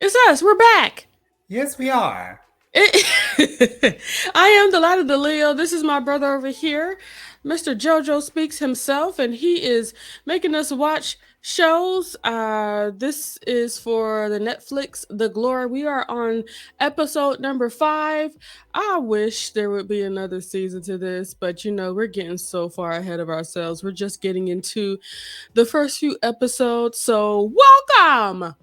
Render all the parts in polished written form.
It's us. We're back. Yes, we are. I am delighted to Leo. This is my brother over here, Mr. JoJo Speaks himself, and he is making us watch shows. This is for the Netflix The Glory. We are on episode number 5. I wish there would be another season to this, but we're getting so far ahead of ourselves. We're just getting into the first few episodes. So, welcome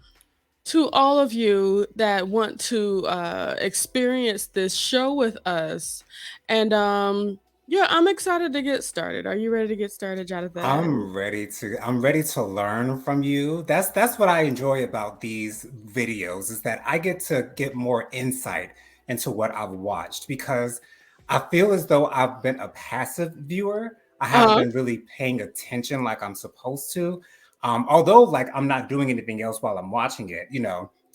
to all of you that want to experience this show with us. And yeah, I'm excited to get started. Are you ready to get started, Jonathan? I'm ready to learn from you. That's what I enjoy about these videos is that I get to get more insight into what I've watched because I feel as though I've been a passive viewer. I haven't Uh-huh. been really paying attention like I'm supposed to. Although like I'm not doing anything else while I'm watching it,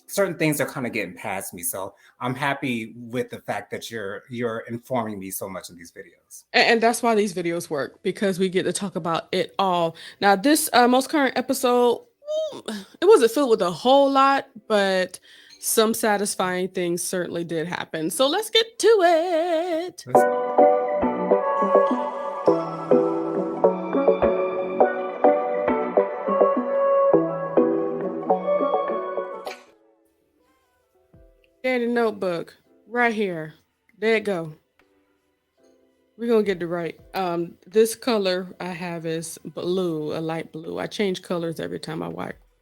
certain things are kind of getting past me. So I'm happy with the fact that you're informing me so much in these videos. And that's why these videos work, because we get to talk about it all. Now, this most current episode, it wasn't filled with a whole lot, but some satisfying things certainly did happen. So let's get to it. Let's Danny notebook right here. There it go. We're gonna get it right. This color I have is blue, a light blue. I change colors every time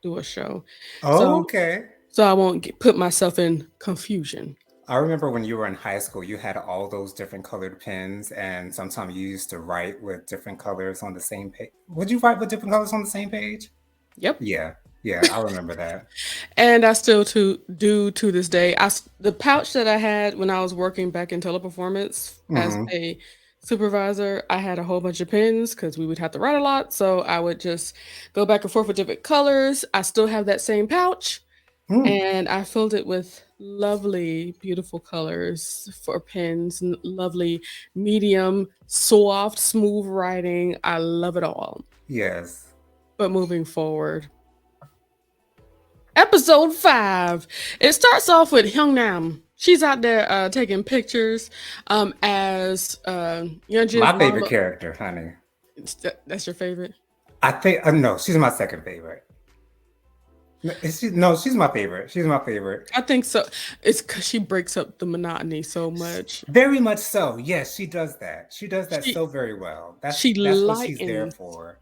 do a show, Oh, so okay. I won't put myself in confusion. I remember when you were in high school, you had all those different colored pens, and sometimes you used to write with different colors on the same page. Would you write with different colors on the same page? Yep, Yeah, yeah, I remember that. and I still to do to this day. The pouch that I had when I was working back in teleperformance as Hmm. a supervisor, I had a whole bunch of pens because we would have to write a lot. So I would just go back and forth with different colors. I still have that same pouch, Mm. and I filled it with lovely, beautiful colors for pens, lovely, medium, soft, smooth writing. I love it all. Yes. But moving forward, episode 5. It starts off with Hyungnam. She's out there taking pictures as Yeonjin's My favorite mama. character, honey. That's your favorite? I think, no, she's my second favorite. No, she's my favorite. She's my favorite. I think so. It's because she breaks up the monotony so much. Very much so. Yes, she does that. She does that She so very well. That's she that's what she's there lightens. for.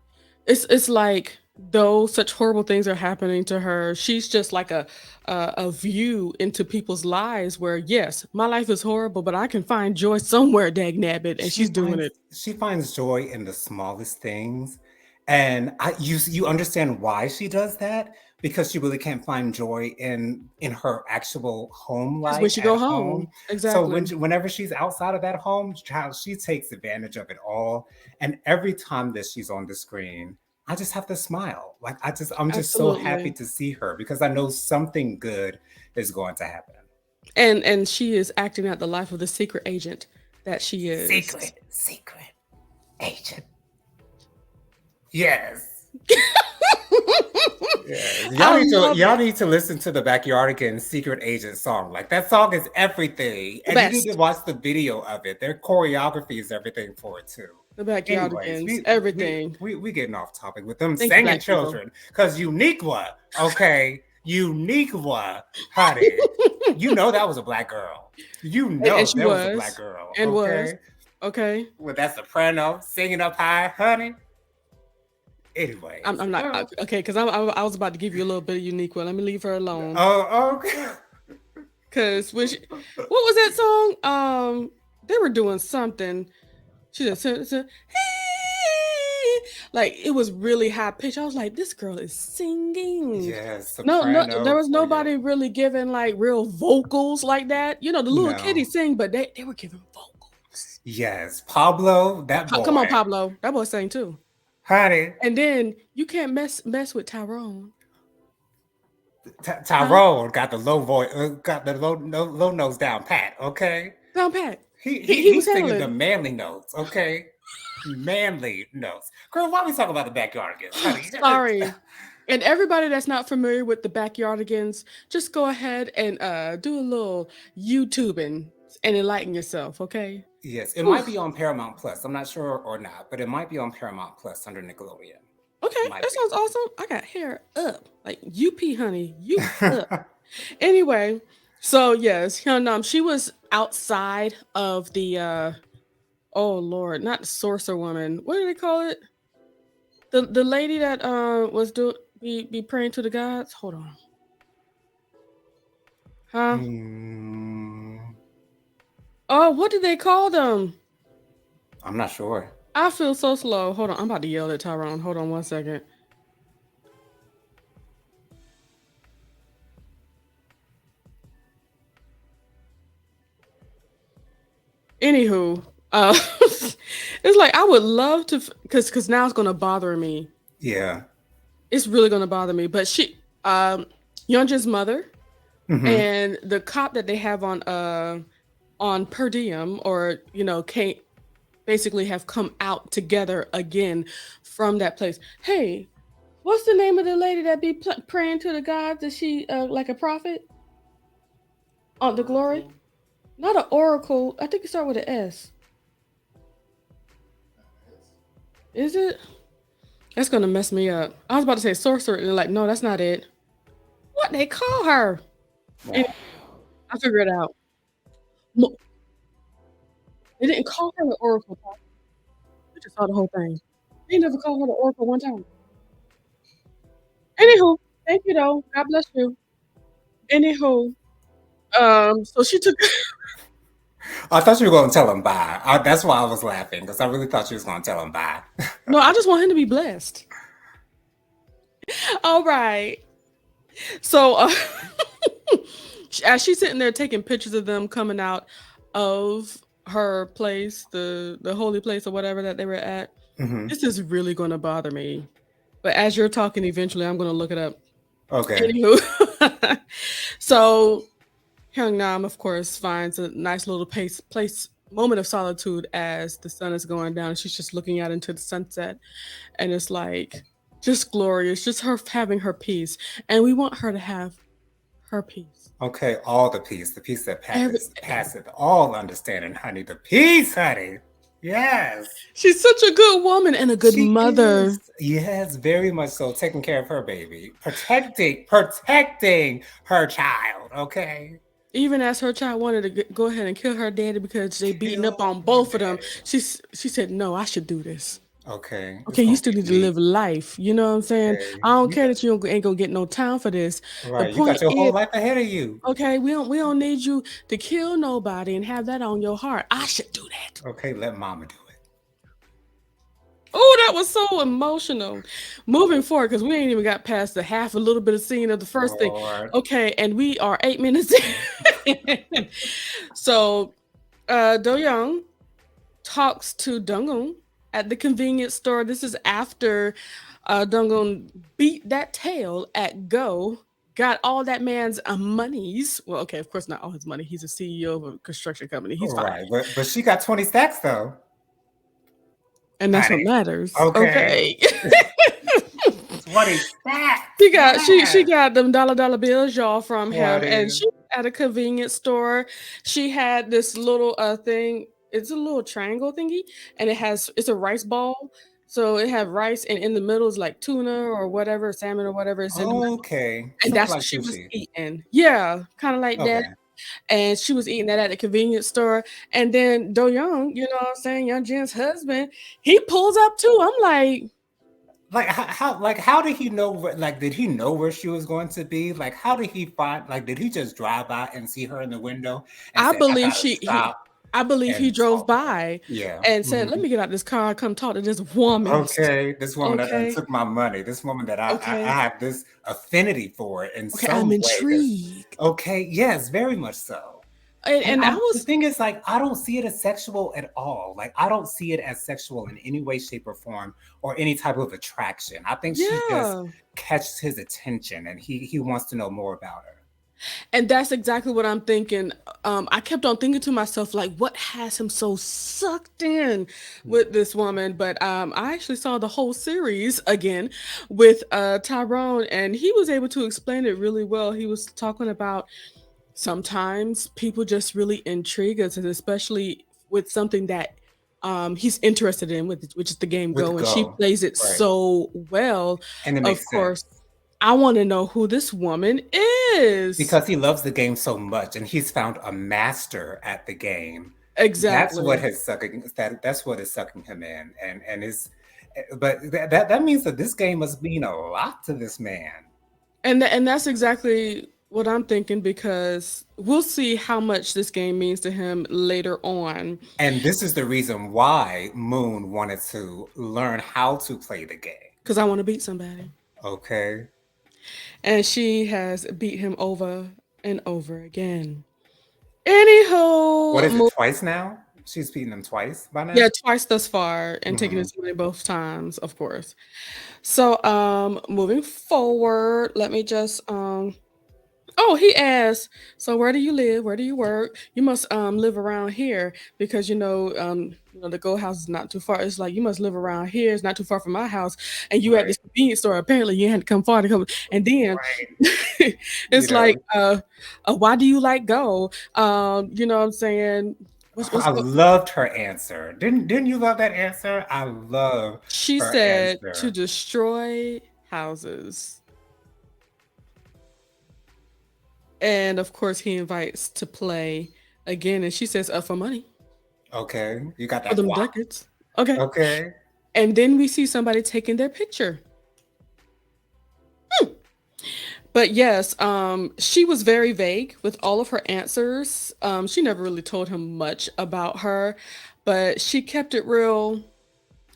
It's like though such horrible things are happening to her, she's just like a view into people's lives where yes, my life is horrible, but I can find joy somewhere, dag nabbit, and she she's doing finds it. she finds joy in the smallest things, and you understand why she does that because she really can't find joy in her actual home Is when life she at go home. home. So Exactly. whenever she's outside of that home, child, she takes advantage of it all. And every time that she's on the screen, I just have to smile. Like I'm just so happy Absolutely. to see her because I know something good is going to happen. And she is acting out the life of the secret agent that she is. Secret agent. Yes. Yes. Y'all I need to love y'all it. need to listen to the Backyardigans Secret Agent song. Like that song is everything. The And you need to best. watch the video of it. Their choreography is everything for it too. The Anyways, backyardigans. we we Everything. we we getting off topic with them Thank you, singing black people. children. Cause Uniqua, okay, Uniqua, honey. You know that was a black girl. You And know she there was a black was. girl, And was. okay? Okay. With that soprano singing up high, honey. Anyways. I'm not okay because I was about to give you a little bit of unique one. Let me leave her alone. Oh, okay. Cause what was that song? They were doing something. She just like it was really high pitch. I was like, this girl is singing. Yes, No, no, there soprano was for your nobody really giving like real vocals like that. The little no. kitty sing, but they were giving vocals. Yes, Pablo, that Come boy, on, Pablo, that boy sang too. honey. And then you can't mess with Tyrone, huh? Tyrone got the low voice, got the low nose down pat. Okay, Down pat. he He he he was he's singing the handling. manly notes. Okay, manly notes. Girl, why we talk about the backyard again, honey? Sorry. And everybody that's not familiar with the backyardigans, just go ahead and do a little YouTubing and enlighten yourself, okay? Yes, it Whew. might be on Paramount Plus. I'm not sure or not, but it might be on Paramount Plus under Nickelodeon. Okay, Might that be. sounds awesome. I got hair up. Like UP, honey. You up. Anyway, so yes, Hyunam, she was outside of the oh Lord, not the sorcerer woman. What do they call it? The lady that was be praying to the gods. Hold on. Huh? Mm, Oh, what did they call them? I'm not sure. I feel so slow. Hold on. I'm about to yell at Tyrone. Hold on 1 second. Anywho, it's like I would love to, because now it's gonna bother me. Yeah. It's really gonna bother me. But Yeonjin's mother Hmm. and the cop that they have on per diem, or can't basically have come out together again from that place. Hey, what's the name of the lady that be praying to the gods? Is she like a prophet? On the glory? Oracle. Not an oracle. I think it starts with an S. Yes. Is it? That's gonna mess me up. I was about to say sorcerer, and they're like, no, that's not it. What they call her? And I figure it out. Mo- They didn't call her the oracle. We just saw the whole thing. They never called her the oracle one time. Anywho, thank you though. God bless you. Anywho, so she took. I thought you were going to tell him bye. That's why I was laughing because I really thought she was going to tell him bye. No, I just want him to be blessed. All right. So as she's sitting there taking pictures of them coming out of her place, the holy place or whatever that they were at, Hmm. this is really going to bother me. But as you're talking, eventually I'm going to look it up. Okay. Anywho, so Hyung Nam, of course, finds a nice little place moment of solitude as the sun is going down. She's just looking out into the sunset, and it's like just glorious, just her having her peace, and we want her to have her peace. Okay. All the peace that Every passeth all understanding, honey. The peace, honey. Yes. She's such a good woman and a good She is. mother. Yes, very much so. Taking care of her baby, protecting her child. Okay. Even as her child wanted to go ahead and kill her daddy because they beating up Kill on her both of them, daddy. she said, "No, I should do this. Okay. It's Okay, you gonna still get need to me. live life. You know what I'm saying? Okay. I don't You care got that you ain't gonna get no time for this. The right. You got point your whole is, life ahead of you. okay, we don't need you to kill nobody and have that on your heart. I should do that." Okay, let mama do it. Oh, that was so emotional. Moving forward, because we ain't even got past the half a little bit of scene of the first thing. Lord. Okay, and we are 8 minutes in. So Do Young talks to Dungun at the convenience store. This is after Dungun beat that tail at Go, got all that man's monies. Well, okay, of course not all his money. He's a CEO of a construction company. He's fine, Right. But she got 20 stacks though. and that's what Honey. matters. Okay. Okay. 20 stacks. She Yes. got them dollar bills, y'all, from him, and 20. she at a convenience store. She had this little thing. It's a little triangle thingy, and it's a rice ball. So it have rice, and in the middle is like tuna or whatever, salmon or whatever is in the middle, Okay. and Something that's what like she was sushi. eating. Yeah, kind of like that. Okay. And she was eating that at the convenience store. And then Do Young, you know what I'm saying, Young Jin's husband, he pulls up too. I'm like, Like how did he know like did he know where she was going to be? Like how did he find like did he just drive by and see her in the window and I say, I believe gotta she he stop I believe he and drove talk to her? by Yeah. and said, "Let Mhm. me get out this car, come talk to this woman." Okay, this woman that done Okay, took my money, this woman that I okay, have this affinity for in okay. I'm some way. That's intrigued, okay. Yes, very much so. And and I the was thing is, like, I don't see it as sexual at all. Like, I don't see it as sexual in any way, shape, or form, or any type of attraction. I think she just yeah. catches his attention, and he wants to know more about her. And that's exactly what I'm thinking. I kept on thinking to myself, like, what has him so sucked in with this woman? But I actually saw the whole series again with Tyrone, and he was able to explain it really well. He was talking about sometimes people just really intrigue us, and especially with something that he's interested in, with which is the game With Go, and she Go. plays it Right. so well. And it Of makes sense course, I want to know who this woman is. because he loves the game so much and he's found a master at the game. That's what Exactly. has sucking that's what is sucking him in. And is but that means that this game must mean a lot to this man. And that's exactly what I'm thinking, because we'll see how much this game means to him later on. And this is the reason why Moon wanted to learn how to play the game. Because I want to beat somebody. Okay. And she has beat him over and over again. Anywho, What is it, twice now? She's beaten him twice by yeah, now? twice thus far, and taking Hmm. his money both times, of course. So, moving forward, let me just oh, he asked, so where do you live? Where do you work? You must live around here, because the Gold House is not too far. It's like, you must live around here. It's not too far from my house. And you at Right. this convenience store. Apparently you had to come far to come. And then Right. You it's like, know, why do you like Go? You know what I'm saying? What's I go? loved her answer. Didn't you love that answer? I love She her said to answer. destroy houses. And of course he invites to play again. And she says, for money. Okay. You got For that them guap. ducats. Okay. Okay. And then we see somebody taking their picture. Hmm. But yes, she was very vague with all of her answers. She never really told him much about her, but she kept it real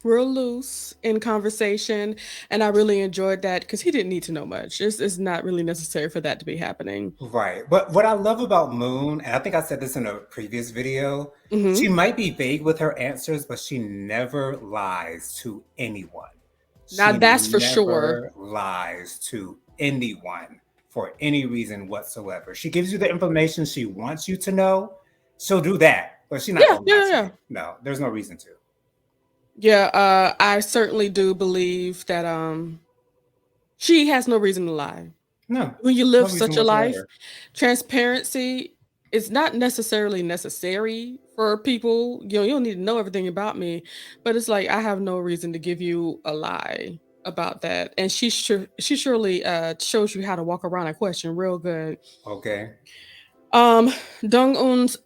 loose in conversation, and I really enjoyed that because he didn't need to know much. It's not really necessary for that to be happening. Right. But what I love about Moon, and I think I said this in a previous video, she Hmm. might be vague with her answers, but she never lies to anyone. Now She that's for sure. never lies to anyone for any reason whatsoever. She gives you the information she wants you to know. She'll do that, but she's not Yeah, gonna yeah, lie yeah, to yeah. you. No, there's no reason to. Yeah, I certainly do believe that she has no reason to lie. No, When you no live reason such a life, whatsoever. transparency is not necessarily necessary for people. You don't need to know everything about me, but it's like, I have no reason to give you a lie about that. And she surely shows you how to walk around a question real good. Okay. Um, Dong Un's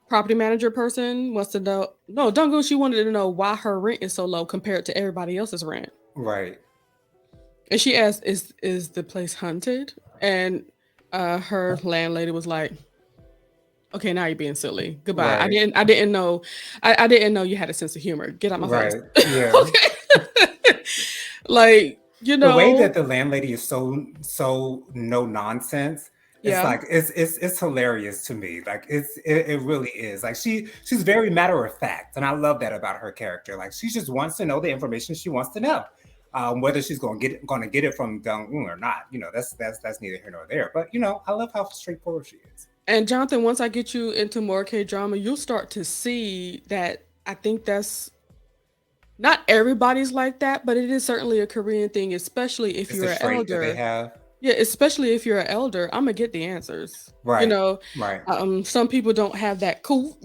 property manager person wants to know. No, Dong Un, she wanted to know why her rent is so low compared to everybody else's rent. Right. And she asked, "Is the place haunted?" And her landlady was like, "Okay, now you're being silly. Goodbye. Right. I didn't know, I didn't know you had a sense of humor. Get out my face." Right. Yeah. Okay, like, The way that the landlady is so no nonsense, it's yeah. like it's hilarious to me. Like it really is. Like she's very matter of fact, and I love that about her character. Like she just wants to know the information she wants to know. Whether she's going to get it from Dong Un or not, that's neither here nor there. But I love how straightforward she is. And Jonathan, once I get you into more K drama, you'll start to see that I think that's not everybody's like that, but it is certainly a Korean thing, especially if It's a you're an trait that they elder. have. Yeah, especially if you're an elder, I'm gonna get the answers. You Right. know, Right. some people don't have that cool,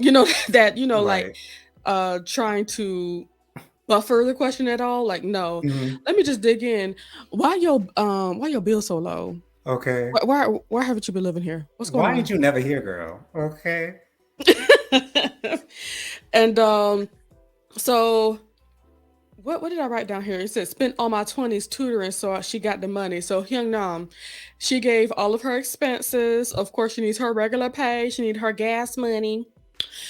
that like Right. trying to buffer the question at all. Like, no, Mhm. let me just dig in. Why your bill so low? Okay. Why haven't you been living here? What's going Why ain't on? you never here, girl? Okay. And so what did I write down here? It said spent all my 20s tutoring, so she got the money. So Hyung Nam, she gave all of her expenses. Of course, she needs her regular pay. She need her gas money.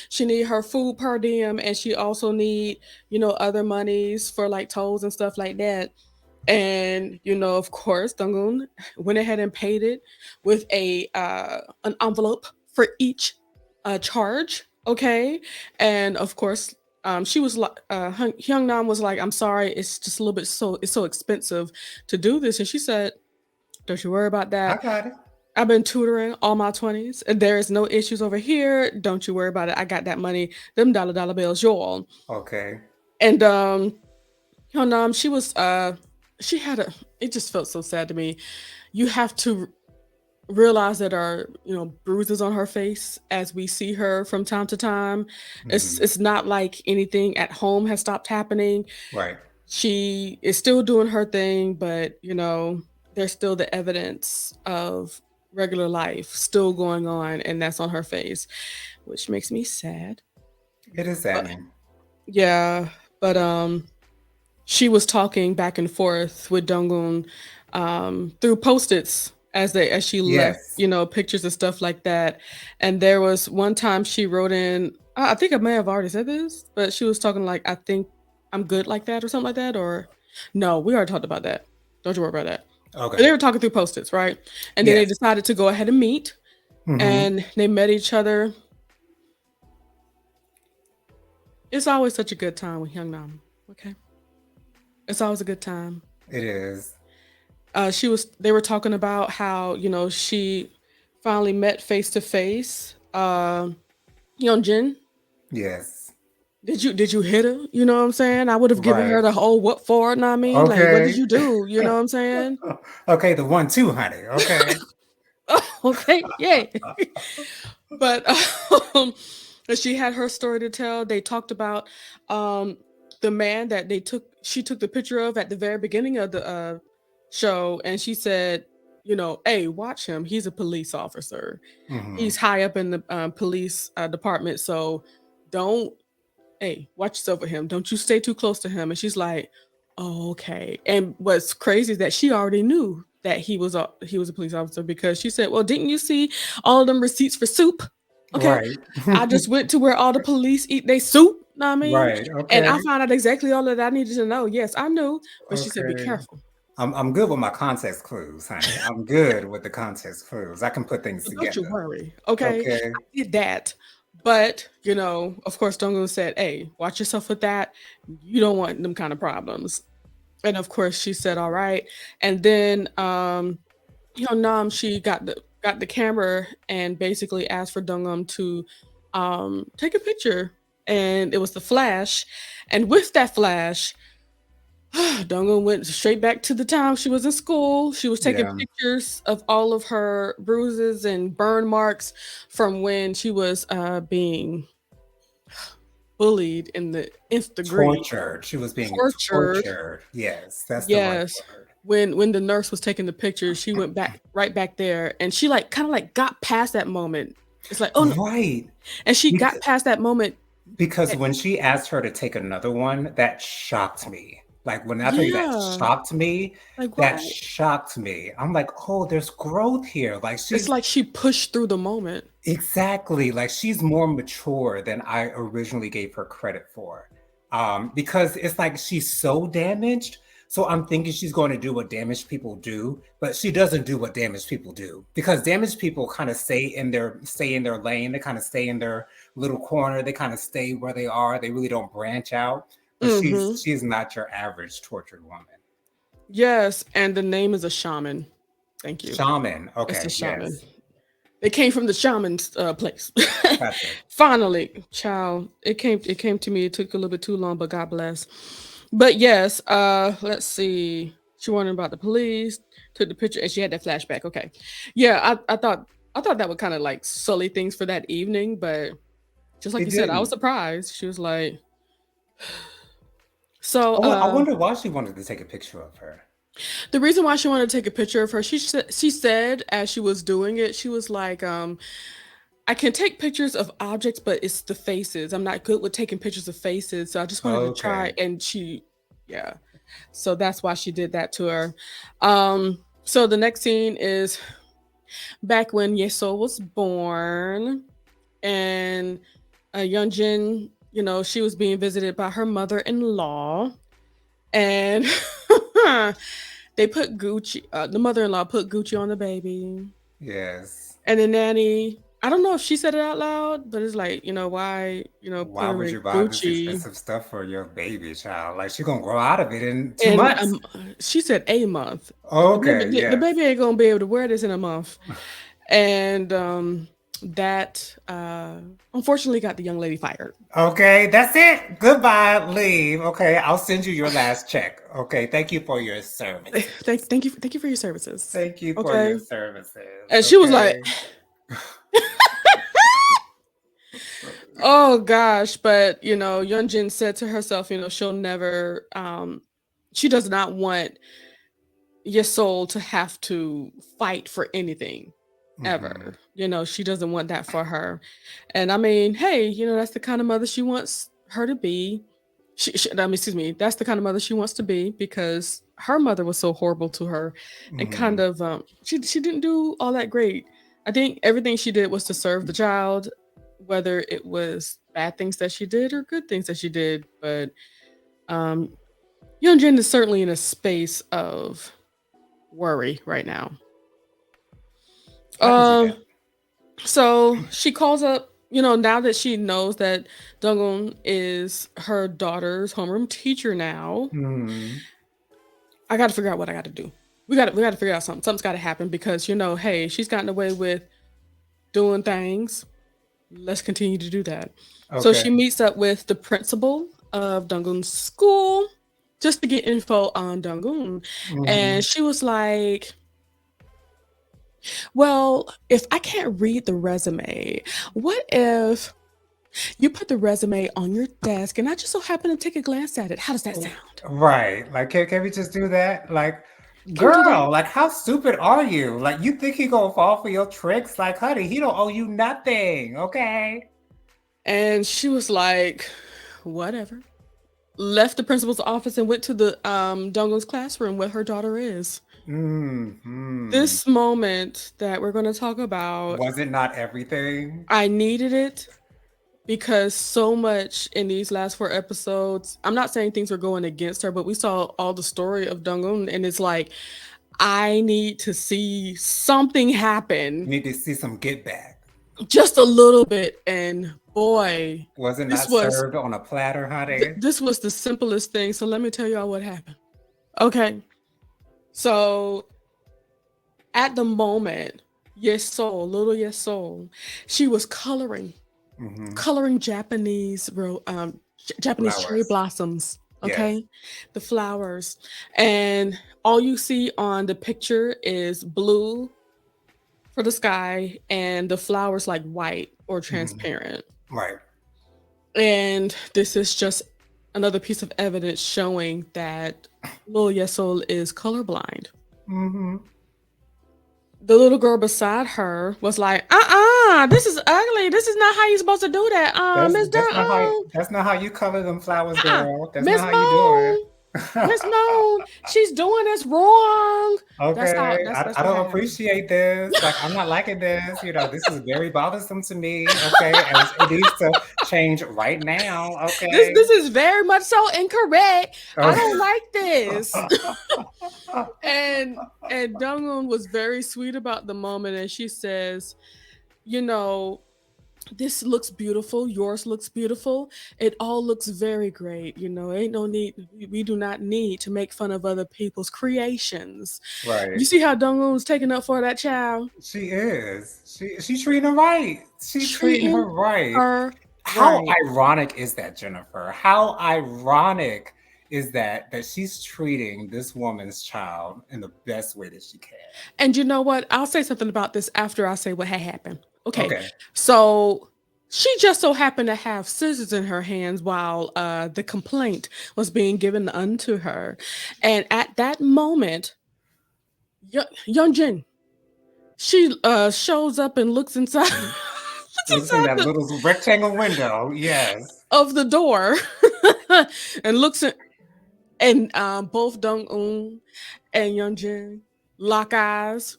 She need her food per diem, and she also need other monies for like tolls and stuff like that. And of course, Dungun went ahead and paid it with an envelope for each charge. Okay, and of course, she was like, Hyung Nam was like, "I'm sorry, it's just a little bit it's so expensive to do this," and she said, "Don't you worry about I that. got it. I've been tutoring all my 20s, and there is no issues over here. Don't you worry about it. I got that money. Them dollar bills, y'all. Okay. And her mom, she was she had a it just felt so sad to me. You have to realize that are, bruises on her face as we see her from time to time. Hmm. It's not like anything at home has stopped happening. Right. She is still doing her thing, but there's still the evidence of regular life still going on, and that's on her face, which makes me sad. It is But saddening. yeah, but she was talking back and forth with Dongun through post-its as she left, Yes. pictures and stuff like that. And there was one time she wrote in, I think I may have already said this, but she was talking like, I think I'm good like that or something like that. Or no, we already talked about that. Don't you worry about that. But Okay. they were talking through post-its, right? And then they Yes. decided to go ahead and meet, Hmm. and they met each other. It's always such a good time with Young Nam. Okay. It's always a good time. It is. They were talking about how, she finally met face to face Jin. Yes. Did you hit her? You know what I'm saying? I would have given her Right. the whole what for, know what I mean? Like, what did Okay. you do? You know what I'm saying? Okay, the 1-2, honey. Okay. Okay, yay. But um, she had her story to tell. They talked about um, the man that she took the picture of at the very beginning of the show, and she said, hey, watch him. He's a police officer. Hmm. He's high up in the police department, so don't, hey, watch yourself with him. Don't you stay too close to him. And she's like, oh, okay. And what's crazy is that she already knew that he was a police officer, because she said, well, didn't you see all of them receipts for soup? Okay. Right. I just went to where all the police eat their soup. Know what I mean? Right. And Okay. I found out exactly all that I needed to know. Yes, I knew. But she said, be Okay. careful. I'm good with my context clues, honey. I'm good with the context clues. I can put things So don't you together. worry. Okay. Okay. I did that. But, of course, Dongo said, hey, watch yourself with that. You don't want them kind of problems. And of course she said all right. And then Nam, she got the camera and basically asked for Dungum to take a picture, and it was the flash. And with that flash, Dungum went straight back to the time she was in school. She was taking Yeah. pictures of all of her bruises and burn marks from when she was being bullied in the nth degree, Tortured. She was being tortured. tortured. Yes, that's the right Yes. word. When the nurse was taking the picture, she went back right back there, and she like kind of like got past that moment. It's like, oh no. Right. And she got Because, past that moment. because That, when she asked her to take another one, that shocked me. Like when I tell you yeah. Like that what? shocked me. I'm like, oh, there's growth here. Like It's she's like she pushed through the moment. exactly like she's more mature than I originally gave her credit for. Because it's like she's so damaged. So I'm thinking she's going to do what damaged people do, but she doesn't do what damaged people do, because damaged people kind of stay in their lane. They kind of stay in their little corner. They kind of stay where they are. They really don't branch out. But she's Mm-hmm. she's not your average tortured woman. Yes, and the name is a shaman. Thank you. Shaman. It's a Okay, shaman. yes. It came from the shaman's place. Gotcha. Finally, child, it came to me. It took a little bit too long, but God bless. But yes, let's see. She wondering about the police, took the picture, and she had that flashback. Okay. Yeah, I thought that would kind of like sully things for that evening, but just like It you said, I was didn't. surprised. She was like, so I wonder why she wanted to take a picture of her. the reason why she wanted to take a picture of her, she said as she was doing it, she was like, I can take pictures of objects, but it's the faces. I'm not good with taking pictures of faces. So I just wanted to try. Okay. And yeah. So that's why she did that to her. So the next scene is back when Yeso was born, and Yeonjin, she was being visited by her mother-in-law, and they put Gucci, the mother-in-law put Gucci on the baby. Yes. And the nanny, I don't know if she said it out loud, but it's like, why, put Why him would in you buy this Gucci. expensive stuff for your baby child? Like she's gonna grow out of it in two And months. she said a month. The baby, Okay, the yes. baby ain't gonna be able to wear this in a month. and that unfortunately got the young lady fired. Okay, that's it. Goodbye. Leave. Okay, I'll send you your last check. Okay, thank you for your services. Thank you for your services. Thank you for your Okay, services. and she was like, Okay. "Oh gosh," but Yunjin said to herself, she'll never, she does not want Yesol to have to fight for anything Hmm. ever. She doesn't want that for her. And I mean, hey, that's the kind of mother she wants her to be. I mean, excuse me, that's the kind of mother she wants to be because her mother was so horrible to her and kind Hmm. of she didn't do all that great. I think everything she did was to serve the child, whether it was bad things that she did or good things that she did. But um Yeonjin is certainly in a space of worry right now. I can see Um that. So she calls up, now that she knows that Dungun is her daughter's homeroom teacher now, Hmm. I got to figure out what I got to do. We got to figure out something. Something's got to happen because hey, she's gotten away with doing things. Let's continue to do that. So Okay. she meets up with the principal of Dungun's school just to get info on Dungun, Hmm. and she was like, "Well, if I can't read the resume, what if you put the resume on your desk and I just so happen to take a glance at it? How does that sound? Right. Like, can we just do that? Like, Can we do that?" girl, like, how stupid are you? Like, you think he gonna fall for your tricks? Like, honey, he don't owe you nothing. Okay. And she was like, whatever. Left the principal's office and went to the Dongo's classroom where her daughter is. Hmm. This moment that we're going to talk about, Was it not everything? I needed it because so much in these last four episodes, I'm not saying things were going against her, but we saw all the story of Dongun, and it's like, I need to see something happen Need to see some get back. just a little bit. And boy, Was it this not was served on a platter, honey? this was the simplest thing. So let me tell y'all what happened. Okay. So at the moment, Yes Soul, little Yes Soul, she was Hmm. coloring Japanese cherry Flowers. blossoms. Yes. Okay, the flowers, and all you see on the picture is blue for the sky, and the flowers like white or Hmm. transparent. Right. And this is just another piece of evidence showing that Lil Yesol is colorblind. Hmm. The little girl beside her was like, this is ugly. This is not how you're supposed to do that. That's Miss that's not how Dun that's not how you color them flowers, uh-uh. girl. That's not Miss how you do Moon. it. Miss Moon, she's doing this wrong. That's Okay, how that's I what don't happened. appreciate this. Like, I'm not liking this. This is very bothersome to me. Okay, and it needs to change right now. This Okay. this is very much so incorrect. I Okay. don't like this. And Dungun was very sweet about the moment, and she says, you know, this looks beautiful. Yours looks beautiful. It all looks very great. Ain't no need. We do not need to make fun of other people's creations. You Right. see how Dungun was taking up for that child, She is. She treating her right. She treating her treating right. her How right. ironic is that, Jennifer? How ironic is that she's treating this woman's child in the best way that she can? And you know what? I'll say something about this after I say what had happened. Okay, Okay. so she just so happened to have scissors in her hands while the complaint was being given unto her, and at that moment, Yeonjin, she shows up and looks inside looks Looks in inside that little rectangle window. Yes. of the door and looks at, and both Dong Un and Yeonjin lock eyes,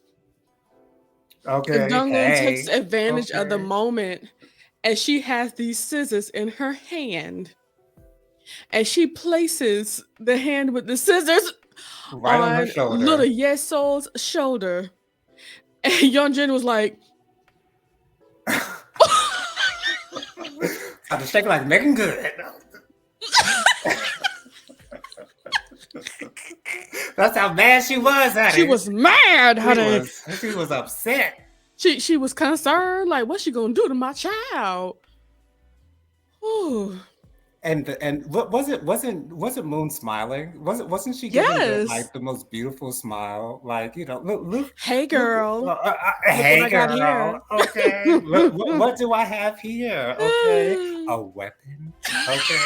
and Okay. Dong Un takes Hey. advantage of the Okay. moment, and she has these scissors in her hand, and she places the hand with the scissors Right on her on little shoulder. Yesol's shoulder, and Yeonjin was like, Got to shake like Megan Good. That's how mad she was, she honey. was mad, She honey. was she was upset. She was concerned, like, what's she gonna do to my child? Ooh, And what wasn't Moon smiling? Wasn't she giving the yes. like the most beautiful smile? Like, look, Hey, look, girl, look what hey I got girl, here. okay, look, what do I have here? Okay, a weapon, okay.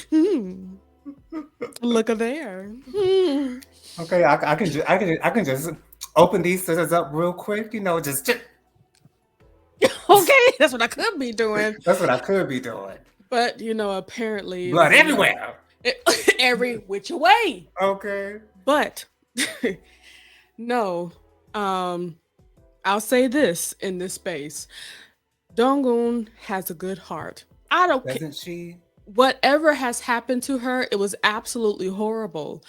Hmm. Look at there. Hmm. Okay, I can just open these scissors up real quick, just Okay, that's what I could be doing. that's what I could be doing. But apparently it Blood was a no. everywhere. Every which way. Okay. But no. Um, I'll say this in this space. Dongun has a good heart. I don't care. Doesn't she? Whatever has happened to her, it was absolutely horrible.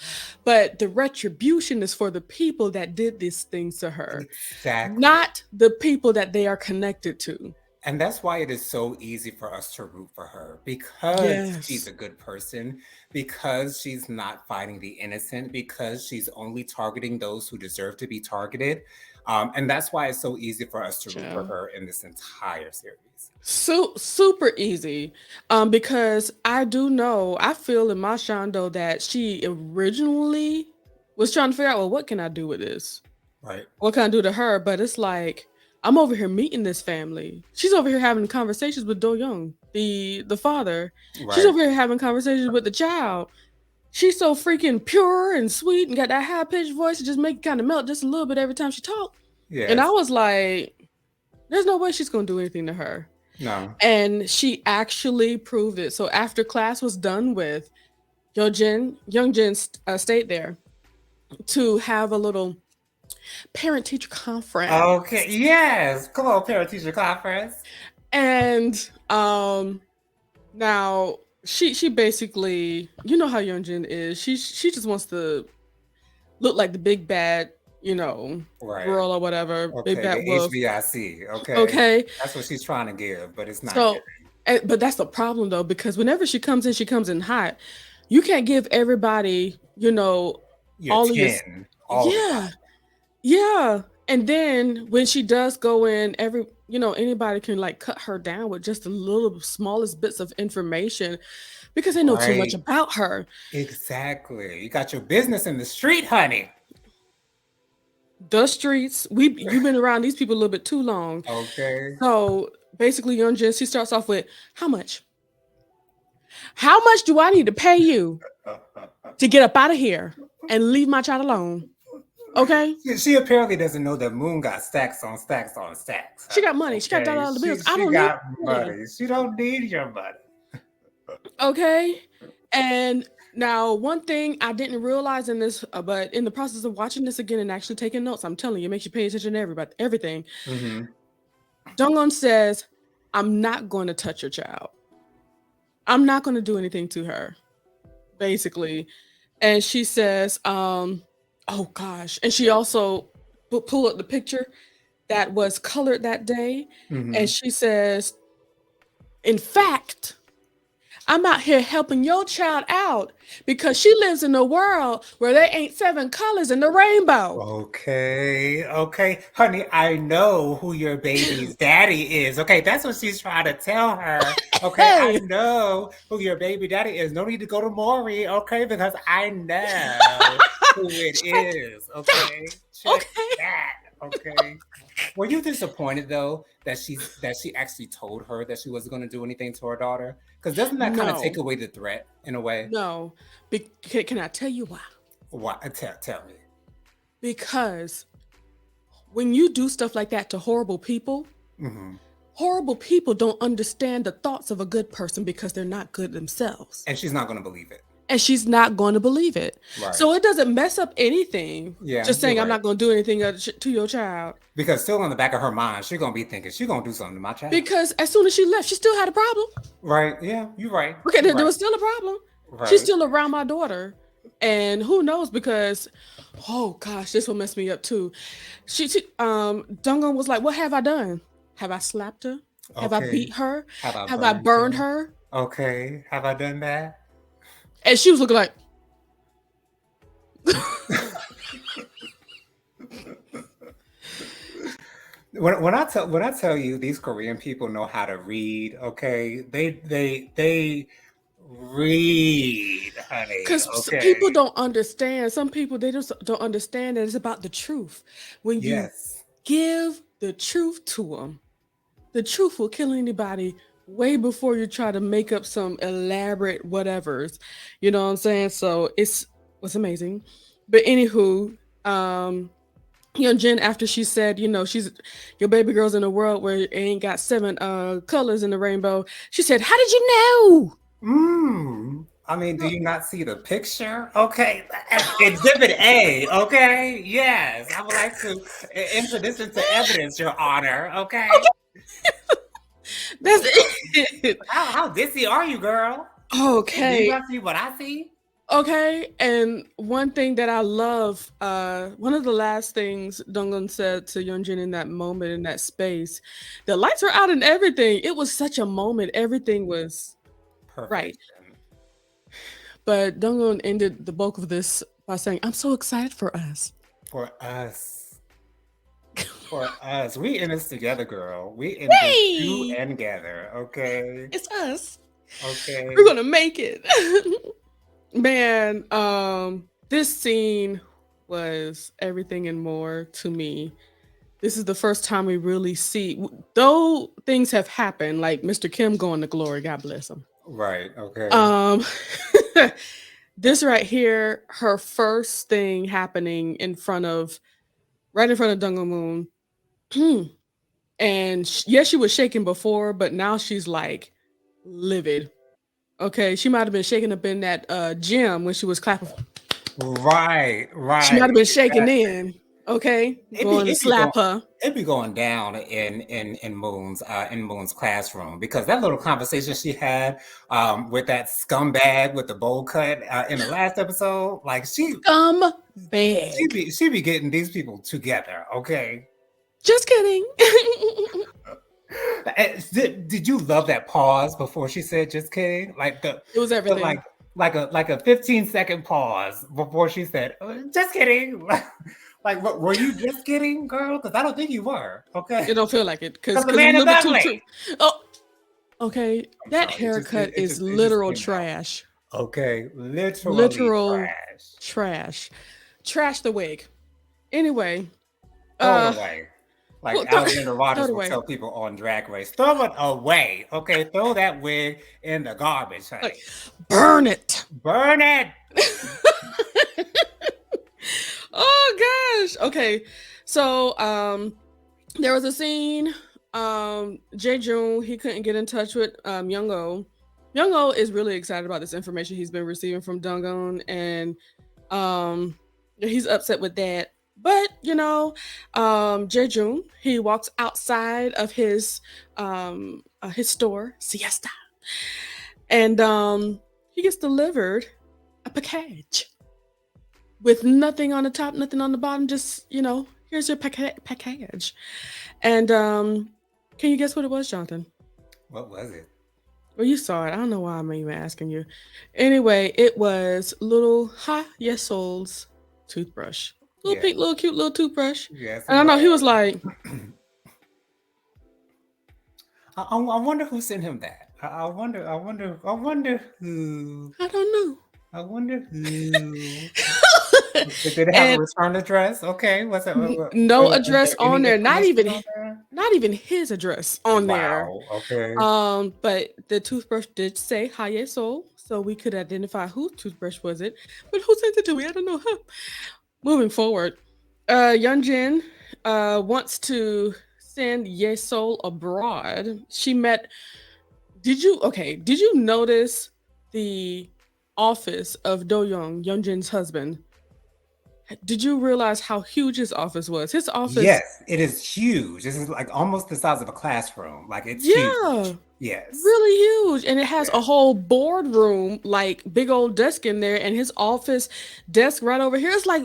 But the retribution is for the people that did these things to her, Exactly. not the people that they are connected to. And that's why it is so easy for us to root for her because she's Yes. a good person, because she's not fighting the innocent, because she's only targeting those who deserve to be targeted. And that's why it's so easy for us to root for Child. her in this entire series. So super easy. Because I feel in my Shondo that she originally was trying to figure out, well, what can I do with this? Right. What can I do to her? But it's like I'm over here meeting this family. She's over here having conversations with Do Young, the father. She's Right. over here having conversations with the child. She's so freaking pure and sweet and got that high pitched voice that just make it kind of melt just a little bit every time she talk. And I Yes. was like, there's no way she's gonna do anything to her. No. And she actually proved it. So after class was done with, Young Jin stayed there to have a little parent teacher conference. Okay. Yes. Come on, parent teacher conference. And now she basically, you know how Youngjin is. She just wants to look like the big bad, Right. girl or whatever, big Okay. The bad wolf. HBIC. Okay. Okay. That's what she's trying to give, but it's not So giving. but that's the problem though, because whenever she comes in hot. You can't give everybody, Your all of your 10 all the yeah. time. Yeah. And then when she does go in, anybody can like cut her down with just the little smallest bits of information because they know too much Right. about her. Exactly. You got your business in the street, honey. The streets, you've been around these people a little bit too long. Okay. So basically, Young Jin, she starts off with how much? How much do I need to pay you to get up out of here and leave my child alone? Okay? She apparently doesn't know that Moon got stacks on stacks on stacks, She honey. got money. She got Okay. dollar bills. I She don't need got money. money. She don't need your money. Okay. And now, one thing I didn't realize in this, but in the process of watching this again and actually taking notes, I'm telling you, it makes you pay attention to everything. Hmm. Dongon says, I'm not going to touch your child. I'm not going to do anything to her, basically. And she says, oh gosh. And she also pulled up the picture that was colored that day. And Hmm. she says, in fact, I'm out here helping your child out because she lives in a world where there ain't seven colors in the rainbow. Okay, okay. Honey, I know who your baby's daddy is. Okay, that's what she's trying to tell her. Okay, I Hey, know who your baby daddy is. No need to go to Maury, okay, because I know who it check is. that. Okay, check Okay. that. Okay. Were you disappointed though that she actually told her that she wasn't going to do anything to her daughter? Because doesn't that kind of take No, away the threat in a way? no. Can I tell you why? Why? Tell me. Because when you do stuff like that to Hmm. horrible people don't understand the thoughts of a good person because they're not good themselves. And she's not going to believe it. And she's not going to believe it. Right. So it doesn't mess up anything. Yeah, Just you're saying I'm right. not going to do anything to your child. Because still in the back of her mind, she's gonna be thinking she's gonna do something to my child. Because as soon as she left, she still had a problem. Right? Yeah, you're right. Okay, You're there right. was still a problem. She's Right. still around my daughter. And who knows, because oh gosh, this will mess me up too. Dungan was like, what have I done? Have I slapped her? Have I Okay. beat her? Have I Have I burned burned her? her? Okay. Have I done that? And she was looking like when I tell you these Korean people know how to read, okay? They read, honey, Because okay? people don't understand. Some people, they just don't understand that it's about the truth. When you Yes. give the truth to them, the truth will kill anybody way before you try to make up some elaborate whatevers. You know what I'm saying? So it's was amazing. But anywho, um, Jen, after she said, she's your baby girl's in a world where it ain't got seven colors in the rainbow, she said, "How did you know?" I mean, do you not see the picture? Okay, Exhibit A. Okay, yes, I would like to enter this into evidence, Your Honor. Okay, That's it. how dizzy are you, girl? Okay, do you Okay. not see what I see? Okay, and one thing that I love, one of the last things Dungan said to Yeonjin in that moment, in that space, the lights were out and everything. It was such a moment. Everything was right. Perfection But Dungan ended the bulk of this by saying, "I'm so excited for us." for us. For us, we in this together, girl. We in this two Hey, and together. Okay, it's us. We're okay. gonna make it. Man, this scene was everything and more to me. This is the first time we really see, though things have happened, like Mr. Kim going to glory, God bless him. Right. Okay. Um, this right here, her first thing happening right in front of Dunga Moon. And yes, she was shaking before, but now she's like livid. Okay, she might have been shaking up in that gym when she was clapping. Right. She might Right. have been shaking Exactly. in. Okay, It be going to it be going slap her. it be going down in Moon's classroom because that little conversation she had with that scumbag with the bowl cut in the last episode, like Scum bag. she be getting these people together, okay? Just kidding. Did you love that pause before she said just kidding? Like It was the everything. like a 15-second pause before she said just kidding. Like, what, were you just kidding, girl? Because I don't think you were. Okay, It don't feel like it because because the it's a man is little bit too ugly. true. Oh, okay. I'm That sorry. haircut is It just literal came out. trash. Okay, literally Literal trash. trash. Trash the wig. Anyway, Throw it uh, away. Like well, throw, Alexander throw Rogers it will away. tell people on Drag Race, throw it away. Okay, throw that wig in the garbage, Like, honey. burn it. Burn it. Oh gosh. Okay. So there was a scene. Jae he couldn't get in touch with Young-Oh. Young-Oh is really excited about this information he's been receiving from Dungon, and um he's upset with that. But Jae he walks outside of his store, Siesta, and he gets delivered a package with nothing on the top, nothing on the bottom. Just here's your package. And can you guess what it was, Jonathan? What was it? Well, you saw it. I don't know why I'm even asking you. Anyway, it was little Ha Yesol's toothbrush. Little Yes, pink, little cute little toothbrush. yes, it And I know he was was. like, I wonder who sent him that. I wonder who. I don't know. I wonder who. Did it have a And return address? Okay, what's that? no Is address there on any there. information on there? Not even his address on there. Wow. Okay. But the toothbrush did say Haye Soul, so we could identify whose toothbrush was it. But who sent it to me? I don't know. Moving forward, Yeonjin wants to send Yesol abroad. She met. Did you notice the office of Do Young, Yeonjin's husband? Did you realize how huge his office was? His office, Yes, it is huge. This is like almost the size of a classroom. Like it's yeah, huge. Yes. really huge. And it has a Yes. whole boardroom, like big old desk in there, and his office desk right over here is like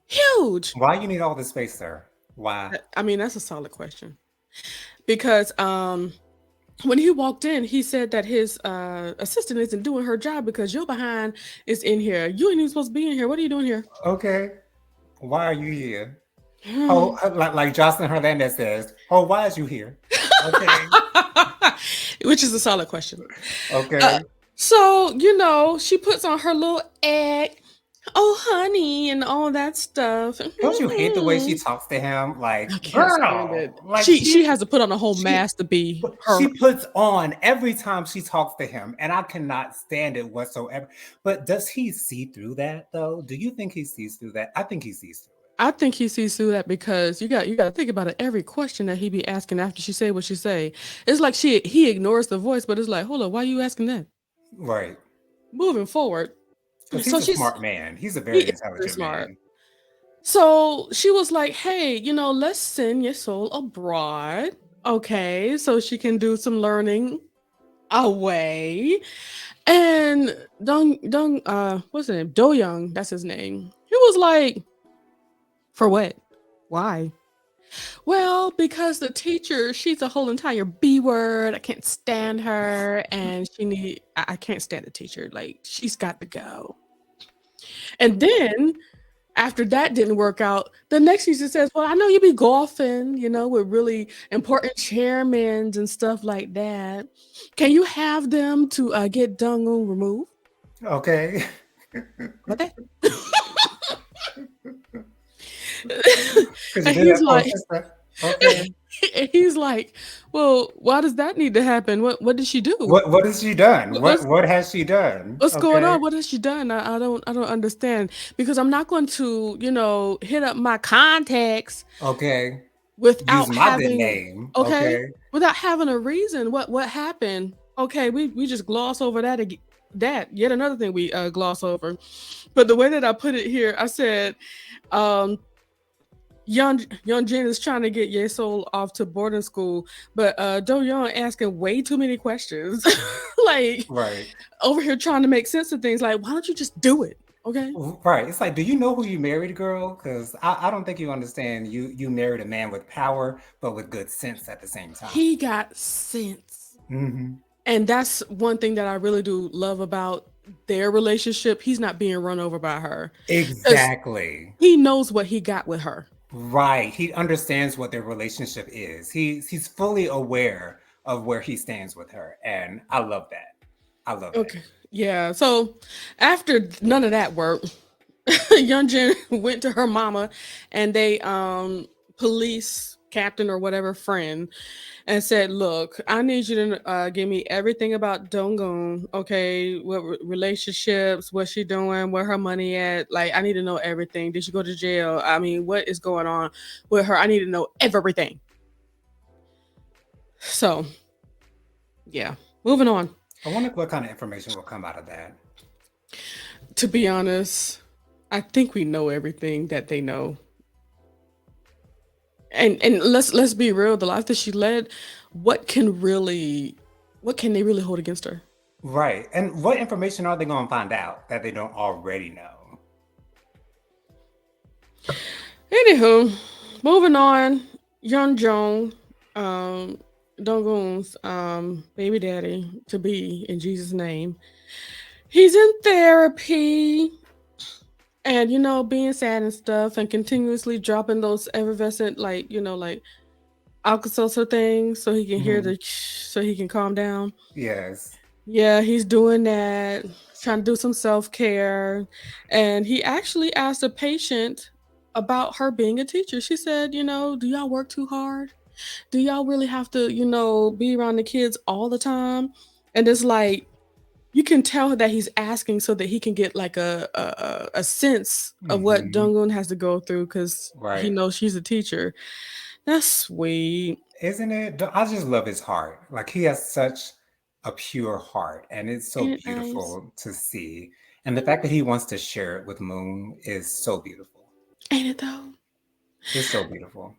huge. Why you need all this space, sir? Why? I mean, that's a solid question. Because when he walked in, he said that his assistant isn't doing her job because your behind is in here. You ain't even supposed to be in here. What are you doing here? Okay. Why are you here? Oh, like Jocelyn Hernandez says, "Oh, why is you here?" Okay, Which is a solid question. Uh, okay. so, she puts on her little egg, oh, honey, and all that stuff. Don't you hate the way she I talks to him? Like, can't stand it. girl, like She has to put on a whole she mask to be her. she puts on every time she talks to him, and I cannot stand it whatsoever. But does he see through that though? Do you think he sees through that? I think he sees through I think he sees through that because you got to think about it. Every question that he be asking after she say what she say, it's like he ignores the voice, but it's like, hold up, why are you asking that? it. Right. Moving forward, Because so he's a smart man. He's a he very is very intelligent smart. man. So she was like, hey, let's send your soul abroad, okay, so she can do some learning away. And what's his name? Do Young, that's his name. He was like, for what? Why? Well, because the teacher, she's a whole entire B word. I can't stand her, and I can't stand the teacher. Like, she's got to go. And then after that didn't work out, the next teacher says, well, I know you be golfing, with really important chairmans and stuff like that. Can you have them to get Dungu removed? Okay. What that? Because you And did he's that for a like, sister. Okay. and he's like, well, why does that need to happen? What did she do? What has she done? What- What What's what has she done? what's going Okay. on? What has she done? I don't understand because I'm not going to, hit up my contacts Okay. Use without my good having name. okay, Okay. without having a reason. What happened? Okay, we just gloss over that yet another thing we gloss over. But the way that I put it here, I said, um, young Jen is trying to get Yesol off to boarding school, but Do Young asking way too many questions, like Right. over here trying to make sense of things. Like, why don't you just do it? Okay, Right. It's like, do you know who you married, girl? Because I don't think you understand. You married a man with power, but with good sense at the same time. he got sense, Hmm. and that's one thing that I really do love about their relationship. He's not being run over by her because Exactly. he knows what he got with her. Right. He understands what their relationship is. He's fully aware of where he stands with her, and I love that. I love that. Okay. Yeah. So after none of that worked, Young Jin went to her mama and they police captain or whatever friend and said, "Look, I need you to give me everything about Donggun. Okay, what relationships, what's she doing, where her money at? Like, I need to know everything. Did she go to jail? I mean, what is going on with her? I need to know everything." So yeah, moving on. I wonder what kind of information will come out of that. To be honest, I think we know everything that they know. And let's be real, the life that she led, what can really what can they really hold against her? Right. And what information are they going to find out that they don't already know? Anywho, moving on, Young Jong, um, Donggun's baby daddy to be in Jesus' name. He's in therapy and being sad and stuff and continuously dropping those effervescent like Alka-Seltzer things so he can hear Hmm. so he can calm down. Yes. Yeah, he's doing that, trying to do some self-care. And he actually asked a patient about her being a teacher. She said, do y'all work too hard? Do y'all really have to, be around the kids all the time? And it's like you can tell that he's asking so that he can get like a sense of what Hmm. Dungun has to go through because he Right. knows she's a teacher. That's sweet. Isn't it? I just love his heart. Like he has such a pure heart, and it's so Ain't it nice? beautiful to see. And the fact that he wants to share it with Moon is so beautiful. Ain't it though? It's so beautiful.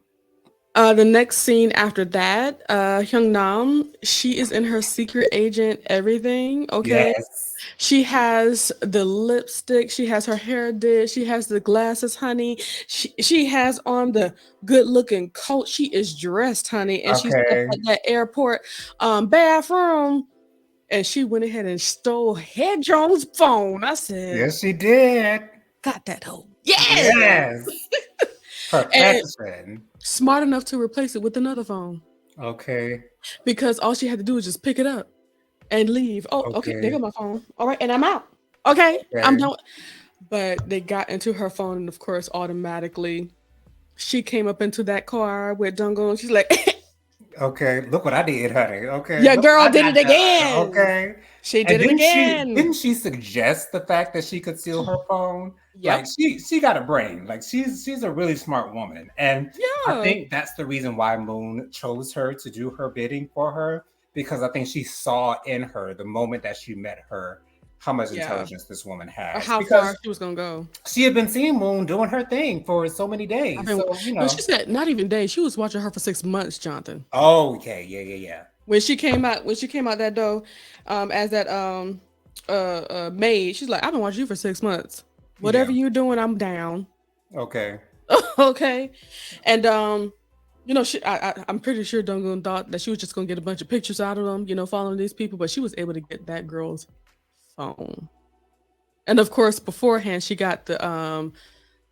The next scene after that, Hyung Nam, she is in her secret agent everything. Okay, Yes. she has the lipstick, she has her hair did, she has the glasses, honey. She has on the good looking coat. She is dressed, honey, and she's at Okay. that airport bathroom. And she went ahead and stole Head Jones' phone. I said, Yes, she did. "Got that hoe? Yes." Yes. and Perfection. smart enough to replace it with another phone Okay. because all she had to do was just pick it up and leave. Oh, okay, there go Okay. my phone. All right, and I'm out. Okay, I'm Okay. done. But they got into her phone, and of course, automatically, she came up into that car with Dungo, and she's like, Okay. Look what I did, honey. Okay. "Your Look girl what did I it got done. again. Okay. She And did it again." didn't she suggest the fact that she could steal her phone? Like Yep. she got a brain. Like she's a really smart woman. And I Yeah. think that's the reason why Moon chose her to do her bidding for her, because I think she saw in her the moment that she met her how much Yeah. intelligence this woman Or has, how far because she was gonna go. she had been seeing Moon doing her thing for so many I've days. been. So, No, she said not even days. She was watching her for 6 months, Jonathan. oh, okay, yeah, yeah, yeah. When she came out that door, as that maid, she's like, I've been watching you for 6 months. Whatever Yeah. you doing, I'm down. Okay. Okay. And I'm pretty sure Dungun thought that she was just gonna get a bunch of pictures out of them, following these people, but she was able to get that girl's phone. And of course, beforehand, she got the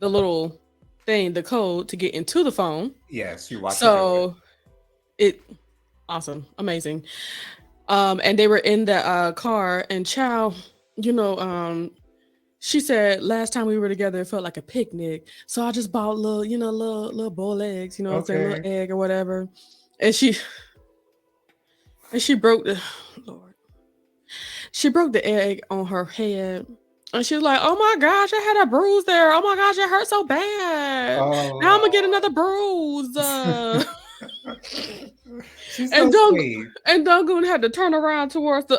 little thing, the code to get into the phone. Yes, you watch her do it. So it awesome, amazing. And they were in the car, and Chow, you know, she said last time we were together, it felt like a picnic. So I just bought little boiled eggs, you know what I'm saying, little Okay. egg or whatever. And she broke the Lord. She broke the egg on her head. And she was like, "Oh my gosh, I had a bruise there. Oh my gosh, it hurt so bad. Now I'm gonna get Oh, another bruise." she's so And Dung sweet. and Dungoon had to turn around towards the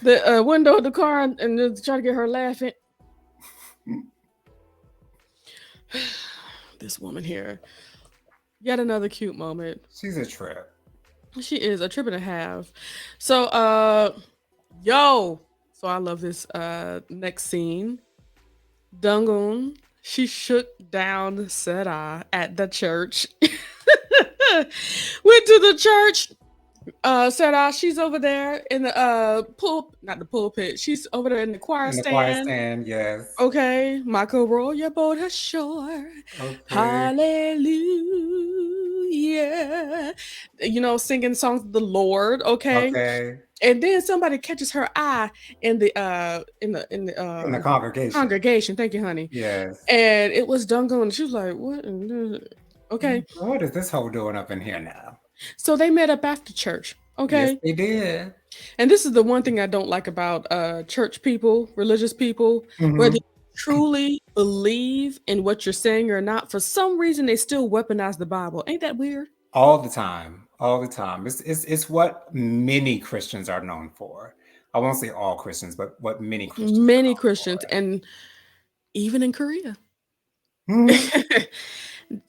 the window of the car and just try to get her laughing. This woman here, yet another cute moment. She's a trip. She is a trip and a half. So, yo, so I love this next scene. Dungoon, she shook down Sarah at the church. Went to the church. Sarah, she's over there in the not the pulpit. She's over there in the choir In the choir stand. stand, yes. Okay, Michael, roll your boat ashore. Okay. Hallelujah. Singing songs of the Lord. Okay, Okay. and then somebody catches her eye in the In the congregation. congregation. Thank you, honey. Yes. And it was Dungo, and she was like, "What?" Okay, What is this hoe doing up in here now? so they met up after church. Yes, Okay, they did. and this is the one thing I don't like about church people, religious people, whether Hmm. you truly believe in what you're saying or not. For some reason, they still weaponize the Bible. Ain't that weird? All the time. All the time. It's what many Christians are known for. I won't say all Christians, but what many Christians are Many known Christians, for. and even in Korea, Mhm.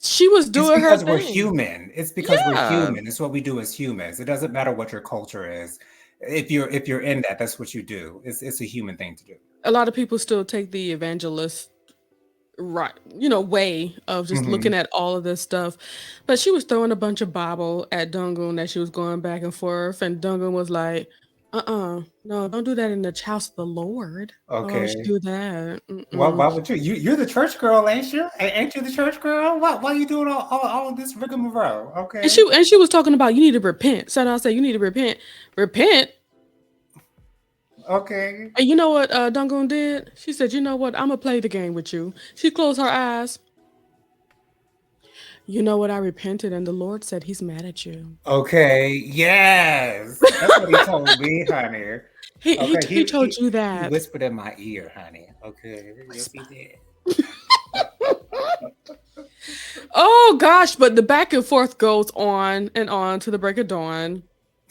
she was It's doing her because we're thing. human. It's because we're Yeah, human. It's what we do as humans. It doesn't matter what your culture is. If you're in that, that's what you do. It's a human thing to do. a lot of people still take the evangelist right way of just looking Hmm. at all of this stuff, but she was throwing a bunch of Bible at Dungun that she was going back and forth, and Dungun was like, no, don't do that in the house of the Lord. Why would you Okay. do that? Why Mm-mm. would you? You're the church girl, ain't you? Ain't you the church girl? Why are you doing all of this rigmarole? and Okay. she was talking about, you need to repent. So I said, you need to repent. Okay. And you know what Dungun did? She said, you know what, I'm gonna play the game with you. She closed her eyes. You know what, I repented, and the Lord said he's mad at you. Okay. Yes. That's what he told me, honey. Okay. He told you He that. whispered in my ear, honey. Okay. Yes, Whisper. he did. Oh gosh, but the back and forth goes on and on to the break of dawn.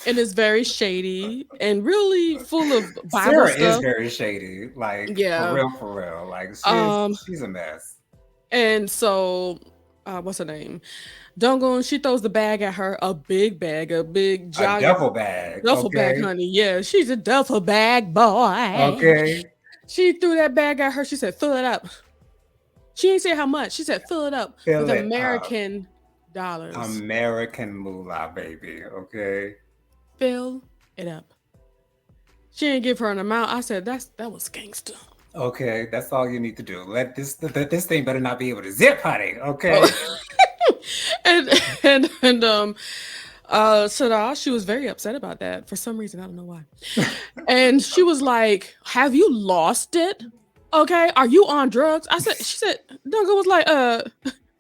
And it's very shady and really full of Bible Sarah is stuff. very shady. Like for Yeah. real, for real. Like Um, she's a mess. and so what's her name? Dungon, she throws the bag at her, a big bag, a big A giant duffel bag. duffel bag, Okay. honey. Yeah, she's a duffel bag boy. Okay. She threw that bag at her. She said, fill it up. She didn't say how much. She said, fill it up with Fill it up. American dollars. American moolah, baby. Okay. Fill it up. She didn't give her an amount. I said, that was gangster. Okay, that's all you need to do. Let this thing better not be able to zip, honey. Oh. Okay. and and Sada, she was very upset about that for some reason. I don't know why. And she was like, "Have you lost it? Okay, are you on drugs?" I said. She said. Duncan was like,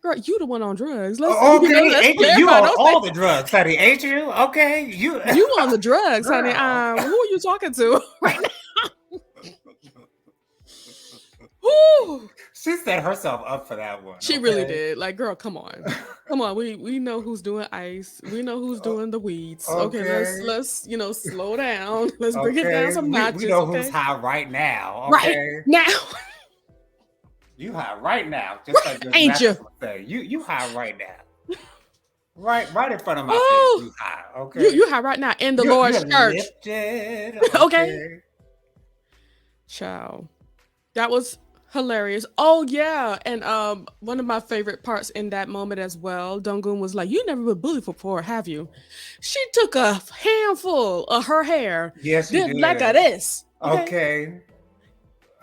girl, you the one on drugs. Let's Okay, let's ain't you? You clarify. on Don't say all the drugs, honey, ain't you? Okay, you you on the drugs, honey. girl. Who are you talking to right now? Whew. She set herself up for that one. She really Okay. did. Like, girl, come on. Come on. We know who's doing ice. We know who's O- doing the weeds. Okay, Okay. let's slow down. Let's bring it down Okay. some We notches, know who's okay? high right now. Right Okay. now. You high right now, just like Miss Ain't you? Mathis would say. You high right now. Right in front of my face. Oh, You high. you Okay. have right now in the You're Lord's church. lifted. Okay. Okay. Ciao. That was hilarious. Oh yeah, and one of my favorite parts in that moment as well, Dongun was like, "You never been bullied before, have you?" She took a handful of her hair, Yes, she did like a did. this, okay,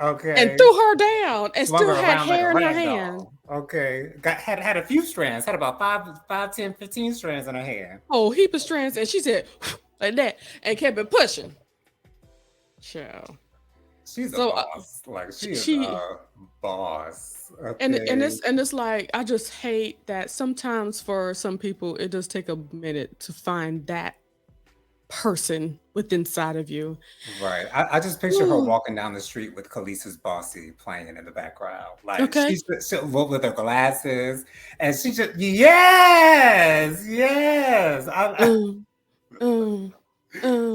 Okay. and Okay. threw her down, and Swung her still had around like a hair in her rag hand. doll. Okay. Had a few strands. Had about 10, 15 strands in her hair. Oh, heap of strands, and she said like that, and kept it pushing. Ciao. She's a So boss. Like she is she a boss. and Okay. it's like I just hate that sometimes for some people it does take a minute to find that person within inside of you. Right. I just picture her Ooh, walking down the street with Khalees's Bossy playing in the background. Like okay. she with her glasses and she just yes, yes. Mm, mm,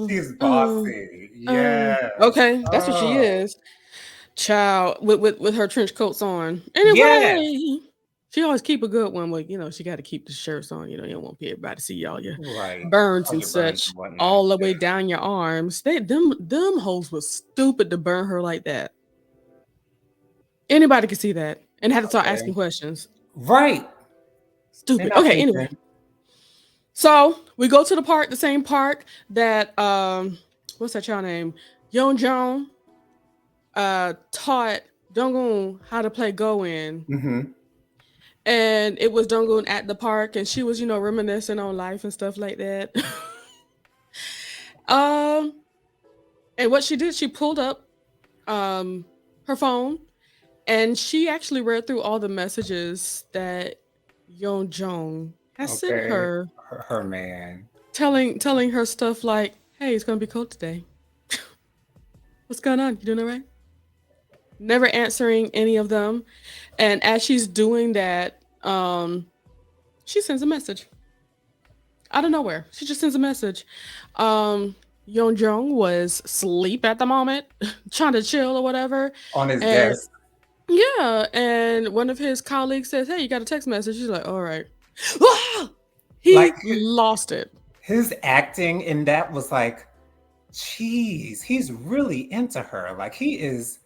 She's mm, bossy. Yes. okay, that's what she Oh, is. Child with her trench coats on. yes. Anyway, she always keep a good one, but she got to keep the shirts on. You don't want everybody to see all your Right. burns All and your burns such and whatnot. all the way down your arms. Them hoes was stupid to burn her like that. Anybody could see that and had to start asking Okay. questions. Right. They're Stupid. not Okay, anyway. thinking. So we go to the park, the same park that what's that child name? Yeon Jong taught Donghoon how to play Go in. Hmm. And it was Donghoon at the park and she was, reminiscing on life and stuff like that. um and what she did, she pulled up um her phone and she actually read through all the messages that Yeon Jong has sent Okay. her Her man. telling her stuff like, "Hey, it's gonna be cold today. What's going on? You doing all right?" Never answering any of them, and as she's doing that, she sends a message out of nowhere. She just sends a message. Um, Yeon Jong was asleep at the moment, trying to chill or whatever, On his and desk. yeah, and one of his colleagues says, "Hey, you got a text message?" She's like, "All right." Ah! Like He lost it. his acting in that was like, geez, he's really into her. Like he is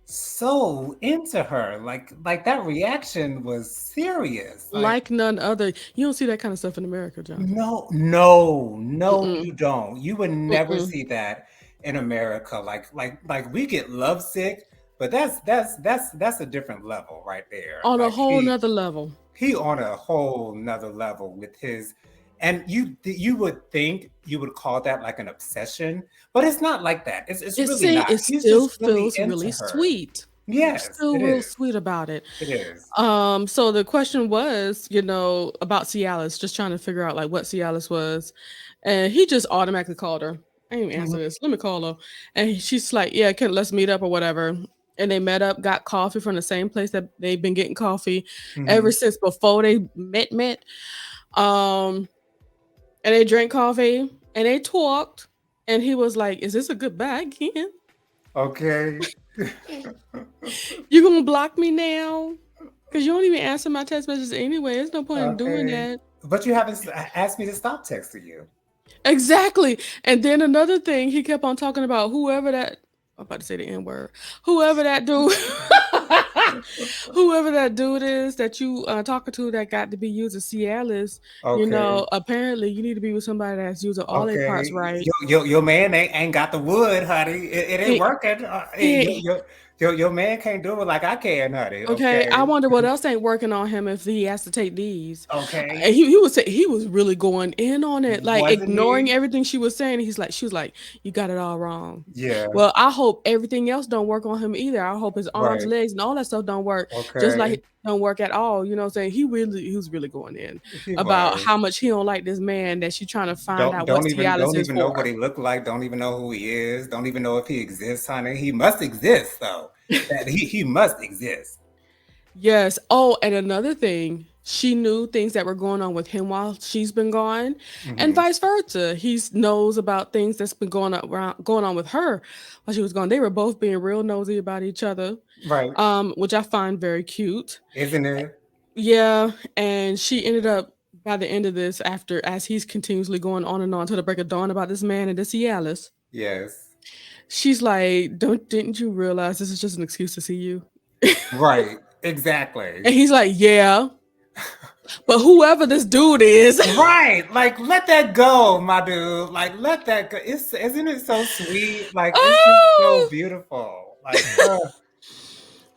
so into her. Like that reaction was serious. Like Like none other. You don't see that kind of stuff in America, Jonathan. no, Mm-mm. you don't. You would never Mm-mm. see that in America. Like we get lovesick, but that's a different level right there. On a Like whole nother level. he on a whole nother level with his and you would think you would call that like an obsession, but it's not like that. It's really not. It He's still just really feels into really her. sweet. Yes, Still it real is. sweet about it. It is. So the question was, about Cialis, just trying to figure out like what Cialis was. And he just automatically called her. I didn't even answer Mhm, this. Let me call her. And she's like, yeah, let's meet up or whatever. And they met up, got coffee from the same place that they've been getting coffee ever mhm. since before they met. Um, and they drank coffee and they talked. And he was like, "Is this a good bag, Ken? Okay. You gonna block me now? Cause you don't even answer my text messages anyway. There's no point in doing Okay. that." But you haven't asked me to stop texting you. Exactly. And then another thing, he kept on talking about whoever that I'm about to say the N word. Whoever that dude whoever that dude is that you talking to that got to be using Cialis, Okay. apparently you need to be with somebody that's using all their parts Okay. right. Your man ain't got the wood, honey. It ain't He, working. he your man can't do it like I can, honey. Okay, I Okay. wonder what else ain't working on him if he has to take these. Okay. And he was really going in on it, like Wasn't ignoring he? everything she was saying. She was like, "You got it all wrong." Yeah. Well, I hope everything else don't work on him either. I hope his arms, Right. legs, and all that stuff don't work, just like Okay. it don't work at all. You know what I'm saying? He was really going in He about was. how much he don't like this man that she trying to find Don't out what don't even Cialis don't is even know what for. he looked like. Don't even know who he is. Don't even know if he exists, honey. He must exist though. That he must exist. Yes. Oh, and another thing, she knew things that were going on with him while she's been gone, and Hmm. vice versa. Knows about things that's been going on with her while she was gone. They were both being real nosy about each other, Right. which I find very cute. Isn't it? Yeah, and she ended up by the end of this, after as he's continuously going on and on till the break of dawn about this man and this Cialis, Yes. she's like, "Don't didn't you realize this is just an excuse to see you?" Right. Exactly. And he's like, "Yeah, but whoever this dude is." Right. Like let that go, my dude. Like let that go. It's isn't it so sweet? Like it's just so Oh, beautiful. Like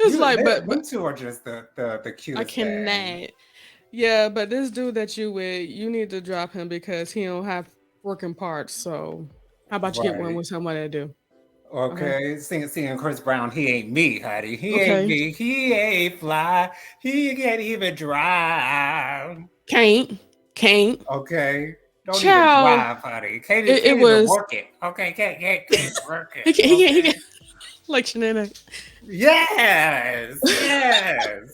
it's like, them two are just the I cutest thing. cannot. Yeah, but this dude that you with, you need to drop him because he don't have working parts. So how about you get one Right. with somebody that do? Okay. Okay, singing Chris Brown. He ain't me, honey. He ain't Okay. me. He ain't fly. He can't even drive. Can't. Can't. Okay, don't even Child. drive, honey. Can't It can't even was work it. Okay, can't work it. he Okay. can't like Shanana. Yes,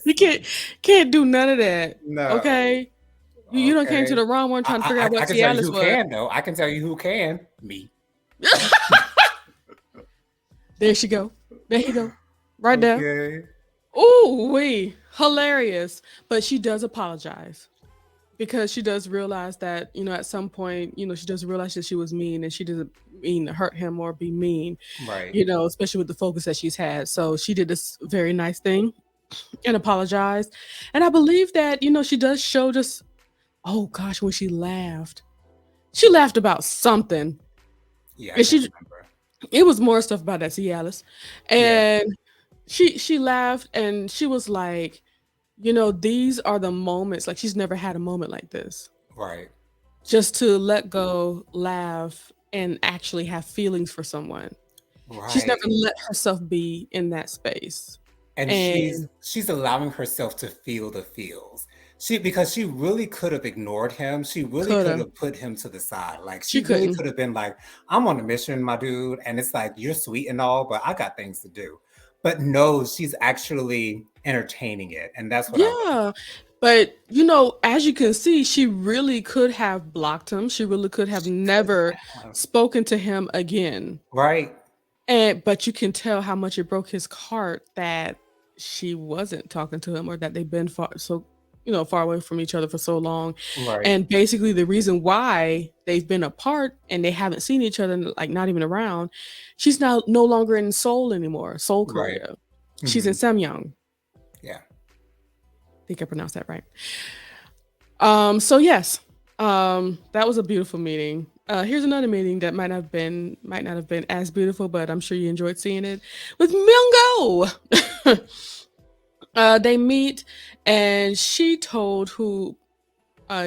He yes. can't do none of that. No. Okay. You don't came to Okay. the wrong one trying to figure out I what can tell you Cialis who was. can though. I can tell you who can. Me. There she go. There he go. Right there. Okay. Ooh, wee. Hilarious. But she does apologize because she does realize that, at some point, she does realize that she was mean and she doesn't mean to hurt him or be mean, Right. especially with the focus that she's had. So she did this very nice thing and apologized. And I believe that, she does show just, oh gosh, when she laughed about something. Yeah, I And can't she, remember. it was more stuff about that Cialis. Yeah. And she laughed and she was like, these are the moments, like she's never had a moment like this. Right. Just to let go, laugh, and actually have feelings for someone. She's never Right. let herself be in that space. And And she's allowing herself to feel the feels. Because she really could have ignored him. She really could coulda. have put him to the side. Like She she really couldn't. could have been like, I'm on a mission, my dude. And it's like, you're sweet and all, but I got things to do. But no, she's actually entertaining it. And that's what I love Yeah. about But as you can see, she really could have blocked him. She really could it. have She could never have. spoken to him again. Right. But you can tell how much it broke his heart that she wasn't talking to him, or that they've been far away from each other for so long. Right. And basically the reason why they've been apart and they haven't seen each other, like not even around, she's now no longer in Seoul anymore, Seoul, Right. Korea. She's in Hmm. Samyang. Yeah. I think I pronounced that right. So yes, that was a beautiful meeting. Here's another meeting that might not have been as beautiful, but I'm sure you enjoyed seeing it with Myungo. They meet, and she told who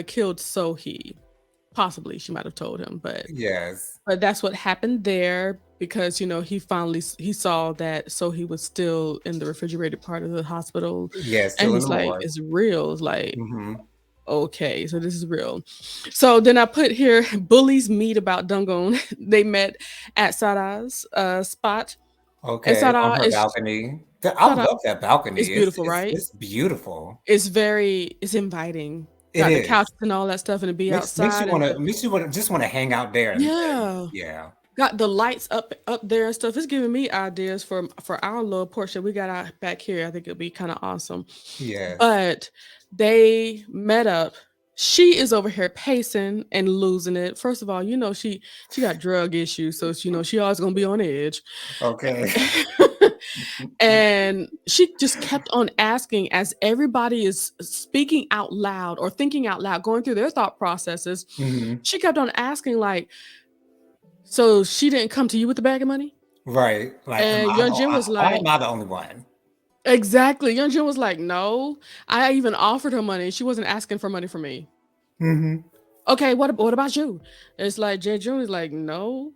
killed Sohee. Possibly, she might have told him, Yes. but that's what happened there because he saw that Sohee was still in the refrigerated part of the hospital, Yes. and Still in he's the like, morgue. "It's real." It's like, Hmm. okay, so this is real. So then I put here bullies meet about Dungon. They met at Sarah's spot. And Okay. On her balcony. I Sarah love that balcony. is beautiful, right? It's beautiful. It's inviting. It Got the is. couches and all that stuff and to be Makes you outside and wanna makes you wanna just wanna hang out there and yeah. yeah. Got the lights up there and stuff. It's giving me ideas for our little portion we got out back here. I think it'll be kind of awesome. Yes. But they met up. She is over here pacing and losing it. First of all, she got drug issues, so she always gonna be on edge. Okay. And she just kept on asking as everybody is speaking out loud or thinking out loud, going through their thought processes. Mhm. She kept on asking, like, so she didn't come to you with the bag of money? Right. Like, And Young Jin was why like, am I the only one? exactly. Young Jin was like, no. I even offered her money. She wasn't asking for money from me. Hmm. Okay, what about you? It's like Jay June is like, no,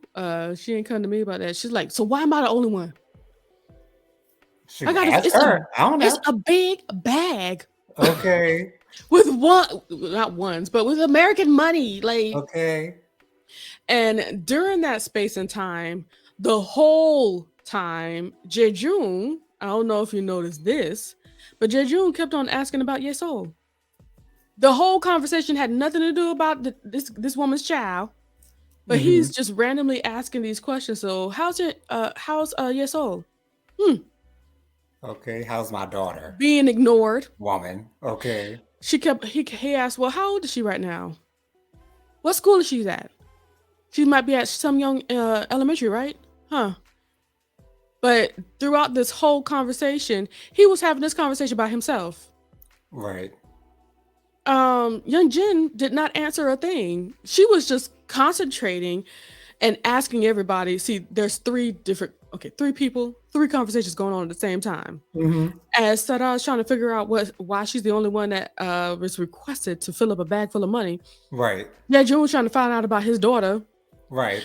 she ain't come to me about that. She's like, so why am I the only one? I Shoot, got ask her. I don't it's know. a big bag Okay. with one, not ones, but with American money. Like, Okay. and during that space and time, the whole time, Jejun, I don't know if you noticed this, but Jejun kept on asking about Yesol. The whole conversation had nothing to do about this woman's child, but Hmm. he's just randomly asking these questions. So how's Yesol? Hmm, Okay. How's my daughter? being ignored. Woman. Okay. He asked, well, how old is she right now? What school is she at? She might be at some young elementary, right? Huh. But throughout this whole conversation, he was having this conversation by himself. Right. Young Jin did not answer a thing. She was just concentrating and asking everybody. See, there's three people, three conversations going on at the same time. Hmm. As Sada is trying to figure out why she's the only one that was requested to fill up a bag full of money. Right. Yeah, Jun was trying to find out about his daughter, Right.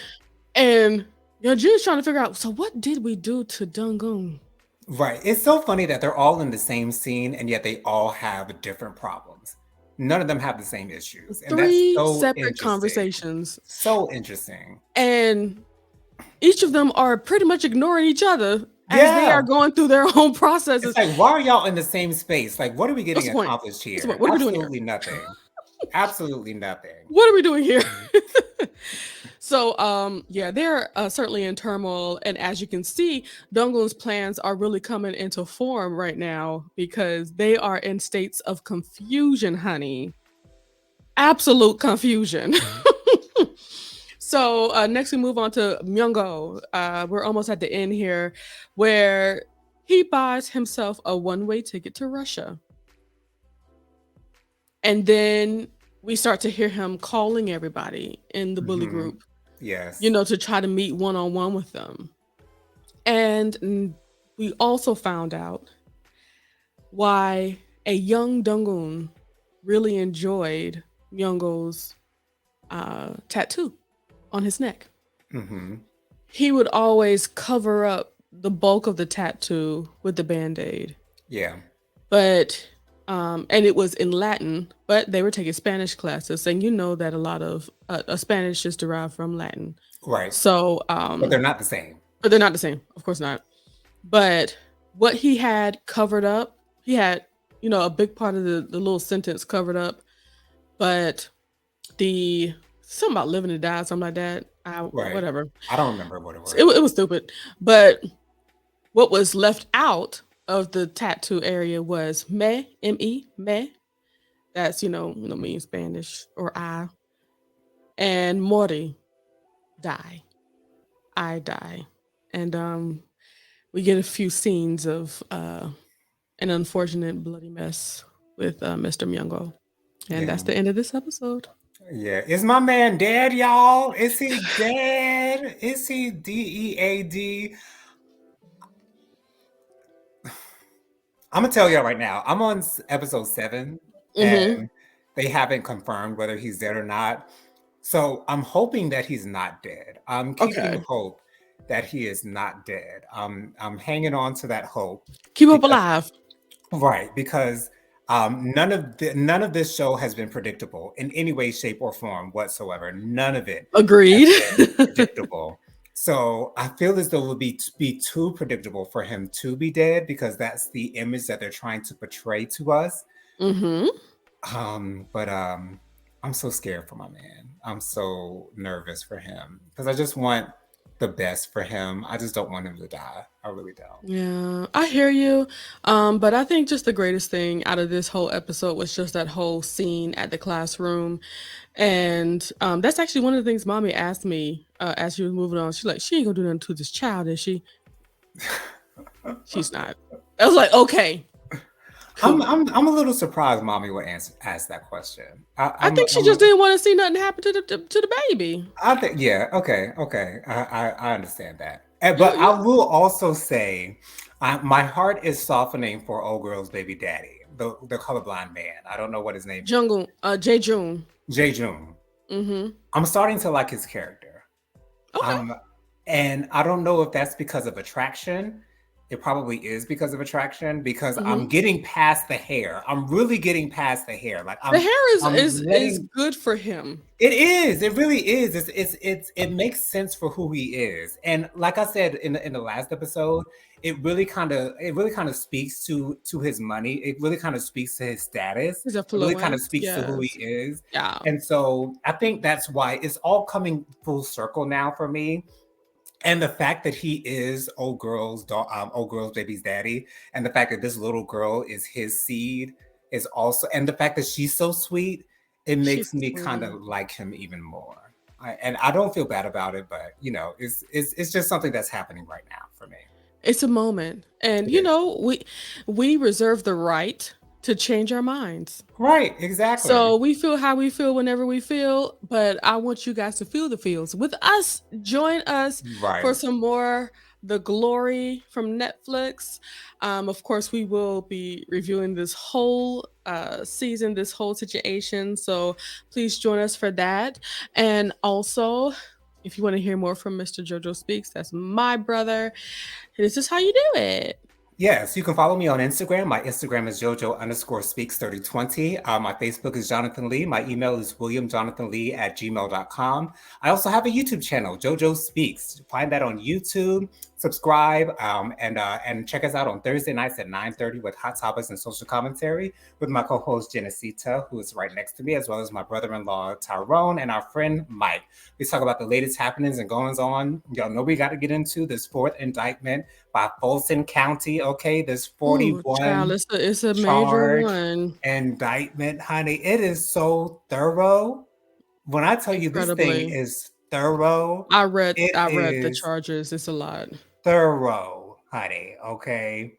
and Jun's trying to figure out. So what did we do to Dungoon? Right. It's so funny that they're all in the same scene and yet they all have different problems. None of them have the same issues. And that's Three so separate interesting. conversations, So interesting. and each of them are pretty much ignoring each other as they Yeah. are going through their own It's processes. like, why are y'all in the same space? Like, what are we What's getting the point? accomplished What's the point? here? What are we doing here? Absolutely nothing. Absolutely nothing. What are we doing here? So, yeah, they're certainly in turmoil, and as you can see, Dongle's plans are really coming into form right now because they are in states of confusion, honey. Absolute confusion. So next we move on to Myungo. We're almost at the end here, where he buys himself a one-way ticket to Russia, and then we start to hear him calling everybody in the bully Hmm. group, Yes. to try to meet one on one with them. And we also found out why a young Dungun really enjoyed Myungo's tattoo on his neck. Hmm. He would always cover up the bulk of the tattoo with the band-aid. Yeah. But and it was in Latin, but they were taking Spanish classes, and you know that a lot of Spanish is derived from Latin. Right. So, But they're not the same. but they're not the same, of course not. But what he had covered up, he had, a big part of the little sentence covered up, but the something about living to die, something like that. Right. Whatever. I don't remember what it It, was. it was stupid. But what was left out of the tattoo area was me. That's means Spanish or I, and mori, die. I die, and we get a few scenes of an unfortunate bloody mess with Mr. Myungo. And Yeah. that's the end of this episode. Yeah. Is my man dead, y'all? Is he dead? Is he dead? I'm gonna tell y'all right now. I'm on episode 7, Mm-hmm. and they haven't confirmed whether he's dead or not. So I'm hoping that he's not dead. I'm keeping Okay. hope that he is not dead. I'm hanging on to that hope Keep hope because alive. right, because none of this show has been predictable in any way, shape, or form whatsoever. None of it has Agreed. been predictable. So I feel as though it would be too predictable for him to be dead because that's the image that they're trying to portray to us. Mm-hmm. But I'm so scared for my man. I'm so nervous for him because I just want the best for him. I just don't want him to die. I really don't. Yeah, I hear you. But I think just the greatest thing out of this whole episode was just that whole scene at the classroom. And that's actually one of the things mommy asked me as she was moving on. She's like, she ain't gonna do nothing to this child, is she? She's not. I was like, okay, I'm cool. I'm I'm a little surprised mommy would ask that question. I think she just didn't want to see nothing happen to the baby. I think yeah, okay, okay. I understand that. But You I will also say, my heart is softening for old girl's baby daddy, the colorblind man. I don't know what his name is. Jungle, Jae June. Jae Jung. Mm-hmm. I'm starting to like his character. Okay. Um, and I don't know if that's because of attraction. It probably is because of attraction because I'm Mm-hmm. getting past the hair. I'm really getting past the hair. Like The hair is I'm is is letting good for him. it is. It really is. It makes sense for who he is. And like I said in the last episode, it really kind of speaks to his money. It really kind of speaks to his status. His It really kind of affluence. speaks to who he Yes. is. Yeah. And so I think that's why it's all coming full circle now for me. And the fact that he is old girl's baby's daddy, and the fact that this little girl is his seed is also, and the fact that she's so sweet, it She's makes me kind sweet. of like him even more. And I don't feel bad about it, but it's just something that's happening right now for me. It's a moment. And It is we reserve the right to change our minds. right, exactly. So we feel how we feel whenever we feel, but I want you guys to feel the feels with us. Join us for Right. some more The Glory from Netflix. Of course, we will be reviewing this whole season, this whole situation. So please join us for that. And also, if you want to hear more from Mr. JoJo Speaks, that's my brother. This is how you do it. Yes, you can follow me on Instagram. My Instagram is jojo_speaks3020. My Facebook is Jonathan Lee. My email is williamjonathanlee@gmail.com. I also have a YouTube channel, JoJo Speaks. Find that on YouTube. Subscribe and check us out on Thursday nights at 9:30 with hot topics and social commentary with my co-host Genesita, who is right next to me, as well as my brother-in-law Tyrone and our friend Mike. We talk about the latest happenings and goings on. Y'all know we got to get into this fourth indictment by Fulton County. Okay, this Oh, child, 41 it's a major charge one. indictment, honey. It is so thorough. When I tell you this thing Incredibly. is thorough, I read it I read the is charges. It's a lot. thorough, honey. Okay.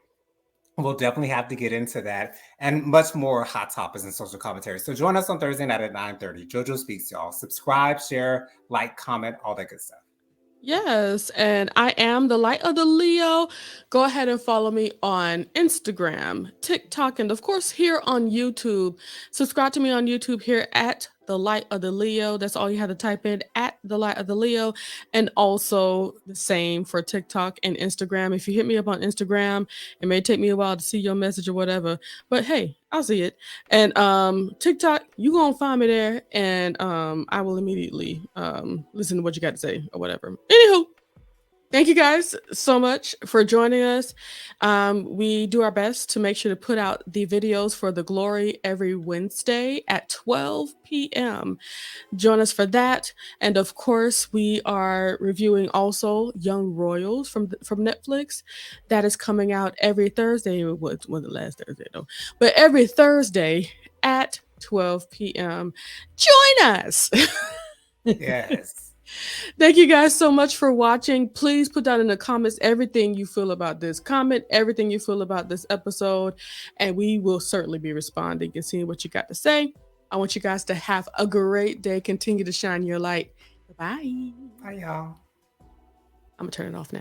We'll definitely have to get into that and much more hot topics and social commentary. So join us on Thursday night at 9:30. JoJo Speaks, y'all. Subscribe, share, like, comment, all that good stuff. Yes, and I am the light of the Leo. Go ahead and follow me on Instagram, TikTok, and of course here on YouTube. Subscribe to me on YouTube here at the light of the Leo. That's all you have to type in at the light of the Leo. And also the same for TikTok and Instagram. If you hit me up on Instagram, it may take me a while to see your message or whatever, but hey, I'll see it. And TikTok, you gonna find me there, and I will immediately listen to what you got to say or whatever. Anywho, thank you guys so much for joining us. We do our best to make sure to put out the videos for The Glory every Wednesday at 12 p.m. Join us for that. And of course, we are reviewing also Young Royals from Netflix. That is coming out every Thursday. It was the last Thursday though, but every Thursday at 12 p.m. Join us. Yes. Thank you guys so much for watching. Please put down in the comments everything you feel about this. Comment everything you feel about this episode, and we will certainly be responding and seeing what you got to say. I want you guys to have a great day. Continue to shine your light. Bye. Bye, y'all. I'm going to turn it off now.